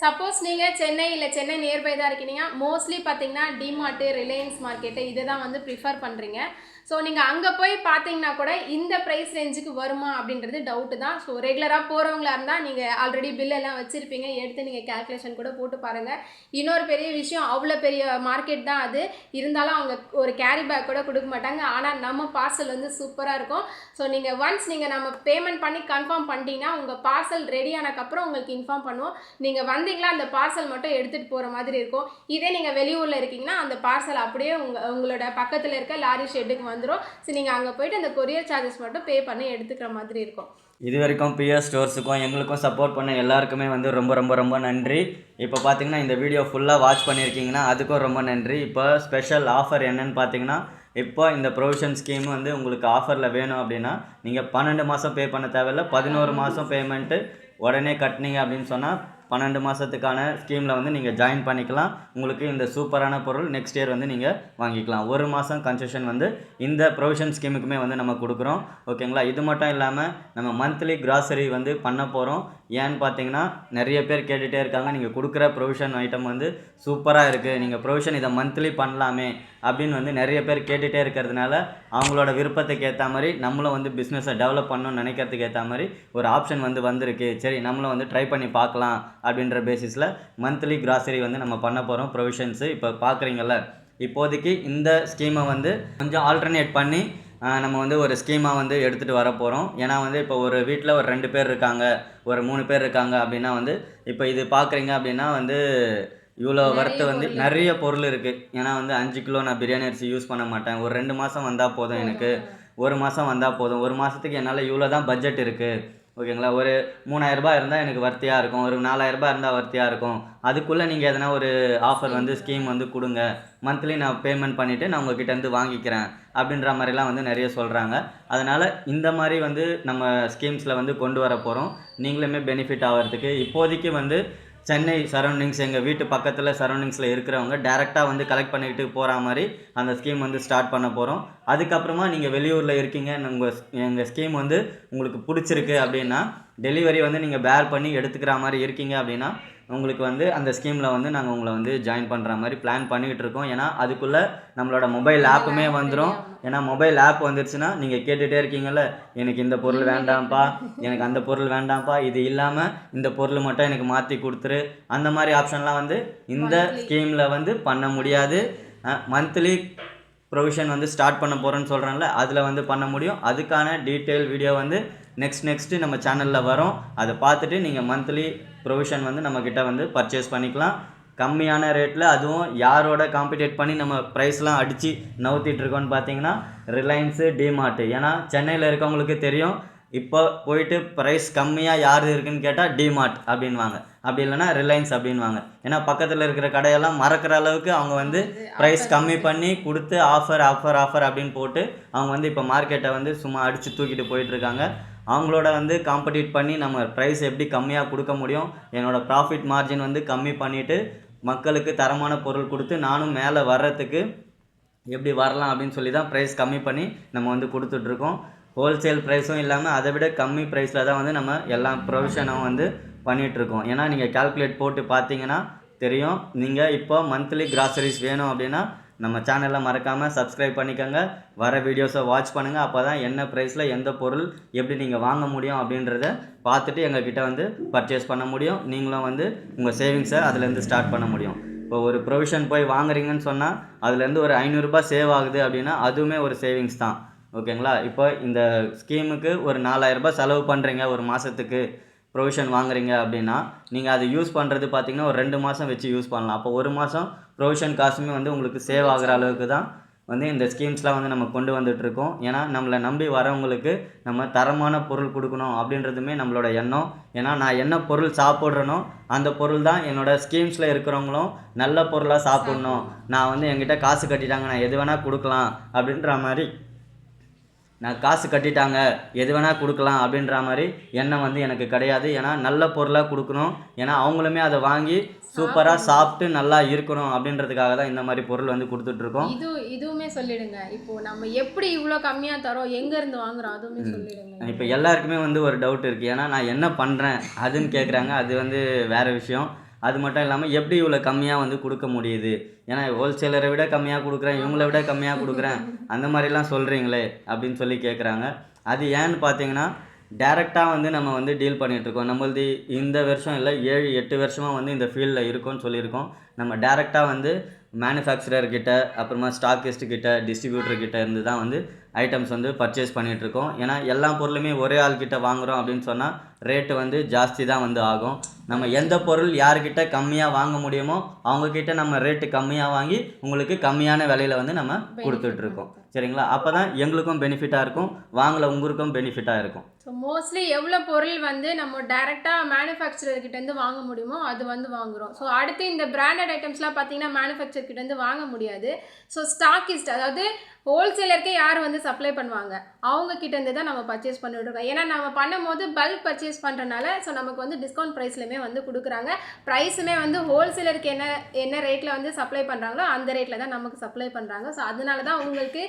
[SPEAKER 2] சப்போஸ் நீங்கள் சென்னை இல்லை சென்னை நியர்பை தான் இருக்கீங்க, மோஸ்ட்லி பார்த்தீங்கன்னா டிமார்ட்டு, ரிலையன்ஸ் மார்க்கெட்டு இதை தான் வந்து ப்ரிஃபர் பண்ணுறீங்க. ஸோ நீங்கள் அங்கே போய் பார்த்தீங்கன்னா கூட இந்த ப்ரைஸ் ரேஞ்சுக்கு வருமா அப்படின்றது டவுட்டு தான். ஸோ ரெகுலராக போகிறவங்களா இருந்தால் நீங்கள் ஆல்ரெடி பில்லெல்லாம் வச்சுருப்பீங்க, எடுத்து நீங்கள் கேல்குலேஷன் கூட போட்டு பாருங்கள். இன்னொரு பெரிய விஷயம், அவ்வளோ பெரிய மார்க்கெட் தான் அது, இருந்தாலும் அவங்க ஒரு கேரி பேக் கூட கொடுக்க மாட்டாங்க. ஆனால் நம்ம பார்சல் வந்து சூப்பராக இருக்கும். ஸோ நீங்கள் ஒன்ஸ் நம்ம பேமெண்ட் பண்ணி கன்ஃபார்ம் பண்ணிட்டீங்கன்னா உங்கள் பார்சல் ரெடி ஆனதுக்கப்புறம் உங்களுக்கு இன்ஃபார்ம் பண்ணுவோம். நீங்கள் வந்தீங்களா அந்த பார்சல் மட்டும் எடுத்துகிட்டு போகிற மாதிரி இருக்கும். இதே நீங்கள் வெளியூரில் இருக்கீங்கன்னா அந்த பார்சல் அப்படியே உங்களோட பக்கத்தில் இருக்க லாரி ஷெட்டுக்கு வந்துடும். ஸோ நீங்கள் அங்கே போயிட்டு அந்த கொரியர் சார்ஜஸ் மட்டும் பே பண்ணி எடுத்துக்கிற மாதிரி இருக்கும்.
[SPEAKER 1] இது வரைக்கும் பிஎஸ் ஸ்டோர்ஸுக்கும் எங்களுக்கும் சப்போர்ட் பண்ண எல்லாருக்குமே வந்து ரொம்ப ரொம்ப ரொம்ப நன்றி. இப்போ பார்த்தீங்கன்னா இந்த வீடியோ ஃபுல்லாக வாட்ச் பண்ணியிருக்கீங்கன்னா அதுக்கும் ரொம்ப நன்றி. இப்போ ஸ்பெஷல் ஆஃபர் என்னன்னு பார்த்தீங்கன்னா, இப்போ இந்த ப்ரொவிஷன் ஸ்கீம் வந்து உங்களுக்கு ஆஃபரில் வேணும் அப்படின்னா நீங்கள் 12 மாதம் பே பண்ண தேவையில்லை. 11 மாதம் பேமெண்ட்டு உடனே கட்டினீங்க அப்படின்னு சொன்னால் 12 மாதத்துக்கான ஸ்கீமில் வந்து நீங்கள் ஜாயின் பண்ணிக்கலாம். உங்களுக்கு இந்த சூப்பரான பொருள் நெக்ஸ்ட் இயர் வந்து நீங்கள் வாங்கிக்கலாம். 1 மாதம் கன்செஷன் வந்து இந்த ப்ரொவிஷன் ஸ்கீமுக்குமே வந்து நம்ம கொடுக்குறோம். ஓகேங்களா? இது மட்டும் இல்லாமல் நம்ம மந்த்லி கிராசரி வந்து பண்ண போகிறோம். ஏன்னு பார்த்தீங்கன்னா நிறைய பேர் கேட்டுகிட்டே இருக்காங்க, நீங்கள் கொடுக்குற ப்ரொவிஷன் ஐட்டம் வந்து சூப்பராக இருக்குது, நீங்கள் ப்ரொவிஷன் இதை மந்த்லி பண்ணலாமே அப்படின்னு வந்து நிறைய பேர் கேட்டுகிட்டே இருக்கிறதுனால அவங்களோட விருப்பத்துக்கு ஏற்ற மாதிரி நம்மளும் வந்து பிஸ்னஸை டெவலப் பண்ணணும்னு நினைக்கிறதுக்கு ஏற்ற மாதிரி ஒரு ஆப்ஷன் வந்து வந்திருக்கு. சரி, நம்மளும் வந்து ட்ரை பண்ணி பார்க்கலாம் அப்படின்ற பேசிஸில் மந்த்லி கிராசரி வந்து நம்ம பண்ண போகிறோம் ப்ரொவிஷன்ஸு. இப்போ பார்க்குறீங்கல்ல, இப்போதைக்கு இந்த ஸ்கீமை வந்து கொஞ்சம் ஆல்டர்னேட் பண்ணி நம்ம வந்து ஒரு ஸ்கீமாக வந்து எடுத்துகிட்டு வர போகிறோம். ஏன்னா வந்து இப்போ ஒரு வீட்டில் ஒரு 2 பேர் இருக்காங்க, ஒரு 3 பேர் இருக்காங்க அப்படின்னா வந்து இப்போ இது பார்க்குறீங்க அப்படின்னா வந்து இவ்வளோ வர்த்து வந்து நிறைய பொருள் இருக்குது. ஏன்னா வந்து 5 கிலோ நான் பிரியாணி அரிசி யூஸ் பண்ண மாட்டேன். ஒரு 2 மாதம் வந்தால் போதும், எனக்கு 1 மாதம் வந்தால் போதும். 1 மாதத்துக்கு என்னால் இவ்வளோ தான் பட்ஜெட் இருக்குது. ஓகேங்களா? ஒரு 3000 ரூபாய் இருந்தால் எனக்கு வர்த்தியாக இருக்கும், ஒரு 4000 ரூபாய் இருந்தால் வர்த்தியாக இருக்கும். அதுக்குள்ளே நீங்கள் எதனா ஒரு ஆஃபர் வந்து ஸ்கீம் வந்து கொடுங்க, மந்த்லி நான் பேமெண்ட் பண்ணிவிட்டு நான் உங்ககிட்டேருந்து வாங்கிக்கிறேன் அப்படின்ற மாதிரிலாம் வந்து நிறைய சொல்கிறாங்க. அதனால் இந்த மாதிரி வந்து நம்ம ஸ்கீம்ஸில் வந்து கொண்டு வர போகிறோம். நீங்களுமே பெனிஃபிட் ஆகிறதுக்கு இப்போதைக்கு வந்து சென்னை சரௌண்டிங்ஸ், எங்கள் வீட்டு பக்கத்தில் சரௌண்டிங்ஸில் இருக்கிறவங்க டேரெக்டாக வந்து கலெக்ட் பண்ணிக்கிட்டு போகிற மாதிரி அந்த ஸ்கீம் வந்து ஸ்டார்ட் பண்ண போகிறோம். அதுக்கப்புறமா நீங்கள் வெளியூரில் இருக்கீங்க, எங்கள் ஸ்கீம் வந்து உங்களுக்கு பிடிச்சிருக்கு அப்படின்னா டெலிவரி வந்து நீங்கள் பேர் பண்ணி எடுத்துக்கிற மாதிரி இருக்கீங்க அப்படின்னா உங்களுக்கு வந்து அந்த ஸ்கீமில் வந்து நாங்கள் உங்களை வந்து ஜாயின் பண்ணுற மாதிரி பிளான் பண்ணிக்கிட்டு இருக்கோம். ஏன்னா அதுக்குள்ளே நம்மளோட மொபைல் ஆப்புமே வந்துடும். ஏன்னா மொபைல் ஆப் வந்துருச்சுன்னா நீங்கள் கேட்டுகிட்டே இருக்கீங்கல்ல, எனக்கு இந்த பொருள் வேண்டாம்ப்பா, எனக்கு அந்த பொருள் வேண்டாம்ப்பா, இது இல்லாமல் இந்த பொருள் மட்டும் எனக்கு மாற்றி கொடுத்துரு, அந்த மாதிரி ஆப்ஷன்லாம் வந்து இந்த ஸ்கீமில் வந்து பண்ண முடியாது. மந்த்லி ப்ரொவிஷன் வந்து ஸ்டார்ட் பண்ண போகிறேன்னு சொல்கிறேன்ல, அதில் வந்து பண்ண முடியும். அதுக்கான டீட்டெயில் வீடியோ வந்து நெக்ஸ்ட்டு நம்ம சேனலில் வரும். அதை பார்த்துட்டு நீங்கள் மந்த்லி ப்ரொவிஷன் வந்து நம்மக்கிட்ட வந்து பர்ச்சேஸ் பண்ணிக்கலாம் கம்மியான ரேட்டில். அதுவும் யாரோட காம்படிட் பண்ணி நம்ம ப்ரைஸ்லாம் அடித்து நவுத்திட்டுருக்கோன்னு பார்த்தீங்கன்னா ரிலையன்ஸு, டிமார்ட்டு. ஏன்னா சென்னையில் இருக்கவங்களுக்கு தெரியும், இப்போ போயிட்டு ப்ரைஸ் கம்மியாக யார் இருக்குதுன்னு கேட்டால் டிமார்ட் அப்படின்வாங்க, அப்படி இல்லைனா ரிலையன்ஸ் அப்படின்வாங்க. ஏன்னா பக்கத்தில் இருக்கிற கடையெல்லாம் மறக்கிற அளவுக்கு அவங்க வந்து ப்ரைஸ் கம்மி பண்ணி கொடுத்து ஆஃபர் ஆஃபர் ஆஃபர் அப்படின்னு போட்டு அவங்க வந்து இப்போ மார்க்கெட்டை வந்து சும்மா அடித்து தூக்கிட்டு போயிட்டுருக்காங்க. அவங்களோட வந்து காம்படிட் பண்ணி நம்ம ப்ரைஸ் எப்படி கம்மியாக கொடுக்க முடியும், என்னோடய ப்ராஃபிட் மார்ஜின் வந்து கம்மி பண்ணிவிட்டு மக்களுக்கு தரமான பொருள் கொடுத்து நானும் மேலே வர்றதுக்கு எப்படி வரலாம் அப்படின்னு சொல்லி தான் ப்ரைஸ் கம்மி பண்ணி நம்ம வந்து கொடுத்துட்ருக்கோம். ஹோல்சேல் ப்ரைஸும் இல்லாமல் அதை விட கம்மி ப்ரைஸில் தான் வந்து நம்ம எல்லா ப்ரொவிஷனும் வந்து பண்ணிகிட்ருக்கோம். ஏன்னா நீங்கள் கால்குலேட் போட்டு பார்த்தீங்கன்னா தெரியும். நீங்கள் இப்போ மந்த்லி கிராசரிஸ் வேணும் அப்படின்னா நம்ம சேனலில் மறக்காமல் சப்ஸ்கிரைப் பண்ணிக்கோங்க, வர வீடியோஸை வாட்ச் பண்ணுங்கள். அப்போ தான் என்ன ப்ரைஸில் எந்த பொருள் எப்படி நீங்கள் வாங்க முடியும் அப்படின்றத பார்த்துட்டு எங்ககிட்ட வந்து பர்ச்சேஸ் பண்ண முடியும். நீங்களும் வந்து உங்கள் சேவிங்ஸை அதுலேருந்து ஸ்டார்ட் பண்ண முடியும். இப்போ ஒரு ப்ரொவிஷன் போய் வாங்குறீங்கன்னு சொன்னால் அதுலேருந்து ஒரு 500 ரூபாய் சேவ் ஆகுது அப்படின்னா அதுவுமே ஒரு சேவிங்ஸ் தான். ஓகேங்களா? இப்போ இந்த ஸ்கீமுக்கு ஒரு 4000 ரூபாய் செலவு பண்ணுறீங்க ஒரு மாதத்துக்கு, ப்ரொவிஷன் வாங்குறீங்க அப்படின்னா நீங்கள் அதை யூஸ் பண்ணுறது பார்த்திங்கன்னா ஒரு 2 மாதம் வச்சு யூஸ் பண்ணலாம். அப்போ 1 மாதம் ப்ரொவிஷன் காசுமே வந்து உங்களுக்கு சேவ் ஆகிற அளவுக்கு தான் வந்து இந்த ஸ்கீம்ஸ்லாம் வந்து நம்ம கொண்டு வந்துட்டுருக்கோம். ஏன்னா நம்மளை நம்பி வரவங்களுக்கு நம்ம தரமான பொருள் கொடுக்கணும் அப்படின்றதுமே நம்மளோட எண்ணம். ஏன்னா நான் என்ன பொருள் சாப்பிட்றேனோ அந்த பொருள் தான் என்னோடய ஸ்கீம்ஸில் இருக்கிறவங்களும் நல்ல பொருளாக சாப்பிட்ணும். நான் வந்து என்கிட்ட காசு கட்டிட்டாங்க, நான் எது வேணால் கொடுக்கலாம் அப்படின்ற மாதிரி, நான் காசு கட்டிட்டாங்க எது வேணால் கொடுக்கலாம் அப்படின்ற மாதிரி எண்ணம் வந்து எனக்கு கிடையாது. ஏன்னா நல்ல பொருளாக கொடுக்கணும், ஏன்னா அவங்களுமே அதை வாங்கி சூப்பராக சாப்பிட்டு நல்லா இருக்கணும் அப்படின்றதுக்காக தான் இந்த மாதிரி பொருள் வந்து கொடுத்துட்ருக்கோம்.
[SPEAKER 2] இதுவுமே சொல்லிடுங்க, இப்போ நம்ம எப்படி இவ்வளோ கம்மியாக தரோம், எங்கேருந்து வாங்குறோம் அதுவுமே சொல்லிடுங்க.
[SPEAKER 1] இப்போ எல்லாருக்குமே வந்து ஒரு டவுட் இருக்குது, ஏன்னா நான் என்ன பண்ணுறேன் அதுன்னு கேட்குறாங்க. அது வந்து வேறு விஷயம். அது மட்டும் இல்லாமல் எப்படி இவ்வளோ கம்மியாக வந்து கொடுக்க முடியுது, ஏன்னா ஹோல்சேலரை விட கம்மியாக கொடுக்குறேன், இவங்கள விட கம்மியாக கொடுக்குறேன், அந்த மாதிரிலாம் சொல்கிறீங்களே அப்படின்னு சொல்லி கேட்குறாங்க. அது ஏன்னு பார்த்தீங்கன்னா டேரெக்டாக வந்து நம்ம வந்து டீல் பண்ணிகிட்ருக்கோம். நம்மளது இந்த வருஷம் இல்லை 7-8 வருஷமாக வந்து இந்த ஃபீல்டில் இருக்கோன்னு சொல்லியிருக்கோம். நம்ம டேரெக்டாக வந்து மேனுஃபேக்சரர் கிட்ட அப்புறமா ஸ்டாக்கிஸ்ட் கிட்ட டிஸ்ட்ரிபியூட்டர் கிட்ட இருந்து தான் வந்து ஐட்டம்ஸ் வந்து பர்ச்சேஸ் பண்ணிகிட்ருக்கோம். ஏன்னா எல்லா பொருளுமே ஒரே ஆள்கிட்ட வாங்குகிறோம் அப்படின்னு சொன்னால் ரேட்டு வந்து ஜாஸ்தி தான் வந்து ஆகும். நம்ம எந்த பொருள் யார்கிட்ட கம்மியாக வாங்க முடியுமோ அவங்கக்கிட்ட நம்ம ரேட்டு கம்மியாக வாங்கி உங்களுக்கு கம்மியான விலையில் வந்து நம்ம கொடுத்துட்ருக்கோம். சரிங்களா? அப்போ தான் எங்களுக்கும் பெனிஃபிட்டாக இருக்கும், வாங்கல உங்களுக்கும் பெனிஃபிட்டாக இருக்கும்.
[SPEAKER 2] ஸோ மோஸ்ட்லி எவ்வளோ பொருள் வந்து நம்ம டேரெக்டாக மேனுஃபேக்சரர்கிட்டேருந்து வாங்க முடியுமோ அது வந்து வாங்குகிறோம். ஸோ அடுத்து இந்த பிராண்டட் ஐட்டம்ஸ்லாம் பார்த்தீங்கன்னா மேனுஃபேக்சர்கிட்டேருந்து வாங்க முடியாது. ஸோ ஸ்டாக்கிஸ்ட், அதாவது ஹோல்சேலருக்கே யார் வந்து சப்ளை பண்ணுவாங்க அவங்க கிட்டேருந்து தான் நம்ம பர்ச்சேஸ் பண்ணிட்டுருக்கோம். ஏன்னா நம்ம பண்ணும்போது பல்க் பர்ச்சேஸ் பண்ணுறனால ஸோ நமக்கு வந்து டிஸ்கவுண்ட் ப்ரைஸ்லையுமே வந்து கொடுக்குறாங்க. ப்ரைஸுமே வந்து ஹோல்சேலருக்கு என்ன ரேட்டில் வந்து சப்ளை பண்ணுறாங்களோ அந்த ரேட்டில் தான் நமக்கு சப்ளை பண்ணுறாங்க. ஸோ அதனால தான் உங்களுக்கு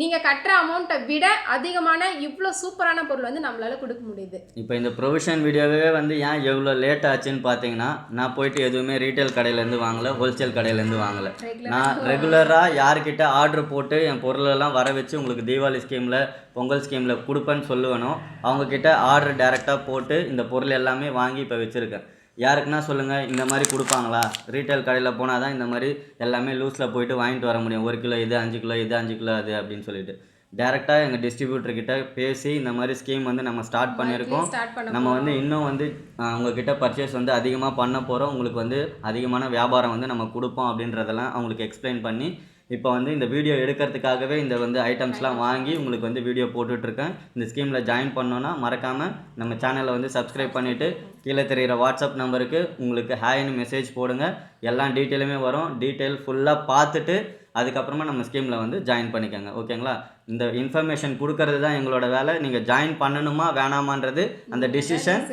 [SPEAKER 2] நீங்கள் கட்டுற அமௌண்ட்டை விட அதிகமான இவ்வளோ சூப்பரான பொருள் வந்து நம்மளால் கொடுக்க முடியுது.
[SPEAKER 1] இப்போ இந்த ப்ரொவிஷன் வீடியோவே வந்து ஏன் எவ்வளோ லேட் ஆச்சுன்னு பார்த்தீங்கன்னா, நான் போயிட்டு எதுவுமே ரீட்டைல் கடையிலேருந்து வாங்கலை, ஹோல்சேல் கடையிலேருந்து வாங்கலை. நான் ரெகுலராக யார்கிட்ட ஆர்டர் போட்டு என் பொருளெல்லாம் வர வச்சு உங்களுக்கு தீபாவளி ஸ்கீமில் பொங்கல் ஸ்கீமில் கொடுப்பேன்னு சொல்லுவேனோ அவங்கக்கிட்ட ஆர்டர் டேரெக்டாக போட்டு இந்த பொருள் எல்லாமே வாங்கி இப்போ வச்சுருக்கேன். யாருக்குன்னா சொல்லுங்கள், இந்த மாதிரி கொடுப்பாங்களா? ரீட்டைல் கடையில் போனால் தான் இந்த மாதிரி எல்லாமே லூஸில் போயிட்டு வாங்கிட்டு வர முடியும். 1 கிலோ இது 5 கிலோ இது 5 கிலோ அது அப்படின்னு சொல்லிட்டு டேரெக்டாக எங்கள் டிஸ்ட்ரிபியூட்டர்கிட்ட பேசி இந்த மாதிரி ஸ்கீம் வந்து நம்ம ஸ்டார்ட் பண்ணியிருக்கோம். நம்ம வந்து இன்னும் வந்து உங்ககிட்ட பர்ச்சேஸ் வந்து அதிகமாக பண்ண போகிறோம், உங்களுக்கு வந்து அதிகமான வியாபாரம் வந்து நம்ம கொடுப்போம் அப்படின்றதெல்லாம் அவங்களுக்கு எக்ஸ்பிளைன் பண்ணி இப்போ வந்து இந்த வீடியோ எடுக்கிறதுக்காகவே இந்த வந்து ஐட்டம்ஸ்லாம் வாங்கி உங்களுக்கு வந்து வீடியோ போட்டுட்ருக்கேன். இந்த ஸ்கீமில் ஜாயின் பண்ணோன்னா மறக்காமல் நம்ம சேனலை வந்து சப்ஸ்கிரைப் பண்ணிவிட்டு கீழே தெரிகிற வாட்ஸ்அப் நம்பருக்கு உங்களுக்கு ஹாய்னு மெசேஜ் போடுங்க. எல்லா டீட்டெயிலுமே வரும். டீட்டெயில் ஃபுல்லாக பார்த்துட்டு அதுக்கப்புறமா நம்ம ஸ்கீமில் வந்து ஜாயின் பண்ணிக்கோங்க. ஓகேங்களா? இந்த இன்ஃபர்மேஷன் கொடுக்கறது தான் எங்களோட வேலை. நீங்கள் ஜாயின் பண்ணணுமா வேணாமான்றது அந்த டிசிஷன்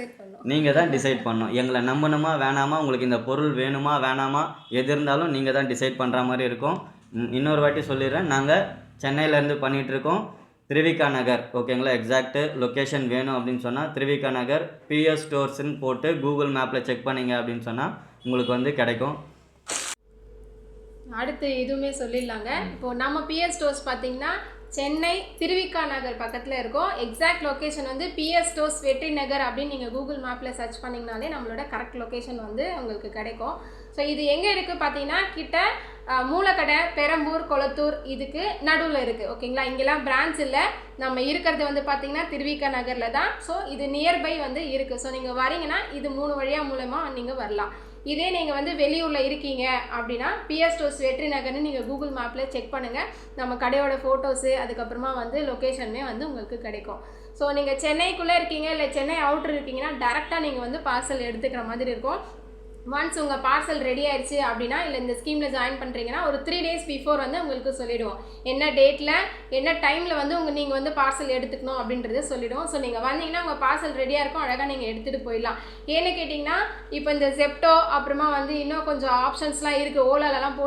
[SPEAKER 1] நீங்கள் தான் டிசைட் பண்ணணும். எங்களை நம்பணுமா வேணாமா, உங்களுக்கு இந்த பொருள் வேணுமா வேணாமா, எது இருந்தாலும் நீங்கள் தான் டிசைட் பண்ணுற மாதிரி இருக்கும். இன்னொரு வாட்டி சொல்லிடுறேன், நாங்கள் சென்னையிலேருந்து பண்ணிகிட்ருக்கோம், திருவிக்கா நகர். ஓகேங்களா? எக்ஸாக்ட்டு லொக்கேஷன் வேணும் அப்படின்னு சொன்னால் திருவிக்கா நகர் பிஎஸ் ஸ்டோர்ஸ்ன்னு போட்டு கூகுள் மேப்பில் செக் பண்ணிங்க அப்படின்னு சொன்னால் உங்களுக்கு வந்து கிடைக்கும்.
[SPEAKER 2] அடுத்து இதுவுமே சொல்லிடலாங்க. இப்போது நம்ம பிஎஸ் ஸ்டோர்ஸ் பார்த்தீங்கன்னா சென்னை திருவிக்கா நகர் பக்கத்தில் இருக்கும். எக்ஸாக்ட் லொக்கேஷன் வந்து பிஎஸ் ஸ்டோர்ஸ் வெற்றி நகர் அப்படின்னு நீங்கள் கூகுள் மேப்பில் சர்ச் பண்ணிங்கனாலே நம்மளோட கரெக்ட் லொக்கேஷன் வந்து உங்களுக்கு கிடைக்கும். ஸோ இது எங்கே இருக்குது பார்த்தீங்கன்னா கிட்ட மூலக்கடை, பெரம்பூர், கொளத்தூர் இதுக்கு நடுவில் இருக்குது. ஓகேங்களா? இங்கெல்லாம் பிரான்ச் இல்லை, நம்ம இருக்கிறது வந்து பார்த்திங்கன்னா திருவிக்கா நகரில் தான். ஸோ இது நியர்பை வந்து இருக்குது. ஸோ நீங்கள் வரீங்கன்னா இது 3 வழியாக மூலமாக நீங்கள் வரலாம். இதே நீங்கள் வந்து வெளியூரில் இருக்கீங்க அப்படின்னா பிஎஸ் ஸ்டோர்ஸ் வெற்றி நகர்னு நீங்கள் கூகுள் மேப்பில் செக் பண்ணுங்கள். நம்ம கடையோட ஃபோட்டோஸு அதுக்கப்புறமா வந்து லொக்கேஷனுமே வந்து உங்களுக்கு கிடைக்கும். ஸோ நீங்கள் சென்னைக்குள்ளே இருக்கீங்க இல்லை சென்னை அவுட்ரு இருக்கீங்கன்னா டேரெக்டாக நீங்கள் வந்து பார்சல் எடுத்துக்கிற மாதிரி இருக்கும். ஒன்ஸ் உங்கள் பார்சல் ரெடி ஆயிடுச்சு அப்படின்னா இல்லை இந்த ஸ்கீமில் ஜாயின் பண்ணுறீங்கன்னா ஒரு 3 days பிஃபோர் வந்து உங்களுக்கு சொல்லிவிடுவோம். என்ன டேட்டில் என்ன டைமில் வந்து நீங்கள் வந்து பார்சல் எடுத்துக்கணும் அப்படின்றத சொல்லிவிடுவோம். ஸோ நீங்கள் வந்தீங்கன்னா உங்கள் பார்சல் ரெடியாக இருக்கும், அழகாக நீங்கள் எடுத்துகிட்டு போயிடலாம். ஏன்னு கேட்டிங்கன்னா இப்போ இந்த ஜெப்டோ அப்புறமா வந்து இன்னும் கொஞ்சம் ஆப்ஷன்ஸ்லாம் இருக்குது. ஓலாலெலாம்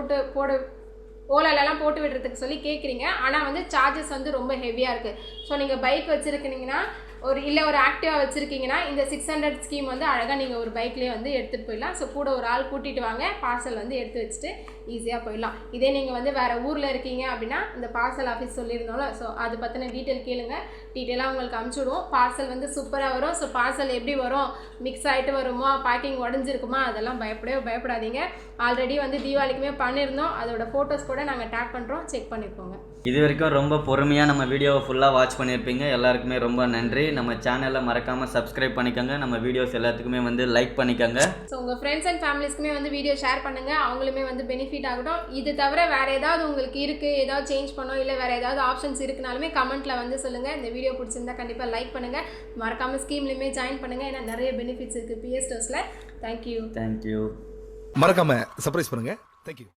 [SPEAKER 2] போட்டு விடுறதுக்கு சொல்லி கேட்குறீங்க. ஆனால் வந்து சார்ஜஸ் வந்து ரொம்ப ஹெவியாக இருக்குது. ஸோ நீங்கள் பைக் வச்சுருக்கீங்கன்னா ஒரு ஆக்டிவா வச்சுருக்கீங்கன்னா இந்த 600 ஸ்கீம் வந்து அழகாக நீங்கள் ஒரு பைக்லேயே வந்து எடுத்துகிட்டு போயிடலாம். ஸோ கூட ஒரு ஆள் கூட்டிகிட்டு வாங்க, பார்சல் வந்து எடுத்து வச்சுட்டு ஈஸியாக போயிடலாம். இதே நீங்கள் வந்து வேறு ஊரில் இருக்கீங்க அப்படின்னா இந்த பார்சல் ஆஃபீஸ் சொல்லியிருந்தோம்ல, ஸோ அது பற்றின டீட்டெயில் கேளுங்க, டீட்டெயிலாக உங்களுக்கு அனுப்பிச்சுடுவோம். பார்சல் வந்து சூப்பராக வரும். ஸோ பார்சல் எப்படி வரும், மிக்ஸ் ஆகிட்டு வருமா, பேக்கிங் உடஞ்சிருக்குமா, அதெல்லாம் பயப்படாதீங்க. ஆல்ரெடி வந்து தீபாவளிக்குமே பண்ணியிருந்தோம், அதோட ஃபோட்டோஸ் கூட நாங்கள் டேக் பண்ணுறோம், செக் பண்ணிக்கோங்க.
[SPEAKER 1] இது வரைக்கும் ரொம்ப பொறுமையாக நம்ம வீடியோவை ஃபுல்லாக வாட்ச் பண்ணியிருப்பீங்க. எல்லாருக்குமே ரொம்ப நன்றி. நம்ம சேனலில் மறக்காமல் சப்ஸ்கிரைப் பண்ணிக்கோங்க. நம்ம வீடியோஸ் எல்லாத்துக்குமே வந்து லைக் பண்ணிக்கோங்க.
[SPEAKER 2] ஸோ உங்கள் ஃப்ரெண்ட்ஸ் அண்ட் ஃபேமிலிஸ்க்குமே வந்து வீடியோ ஷேர் பண்ணுங்கள், அவங்களுமே வந்து பெனிஃபிட் ஆகட்டும். இது தவிர வேறு ஏதாவது உங்களுக்கு இருக்குது, ஏதாவது சேஞ்ச் பண்ணோம் இல்லை வேறு ஏதாவது ஆப்ஷன்ஸ் இருக்குனாலுமே கமெண்ட்டில் வந்து சொல்லுங்கள். இந்த வீடியோ பிடிச்சிருந்தா கண்டிப்பாக லைக் பண்ணுங்கள், மறக்காமல் ஸ்கீம்லையுமே ஜாயின் பண்ணுங்கள். ஏன்னா நிறைய பெனிஃபிட்ஸ் இருக்குது பிஎஸ் ஸ்டோர்ஸில். தேங்க்யூ.
[SPEAKER 3] மறக்காமல் சர்ப்ரைஸ் பண்ணுங்கள். தேங்க்யூ.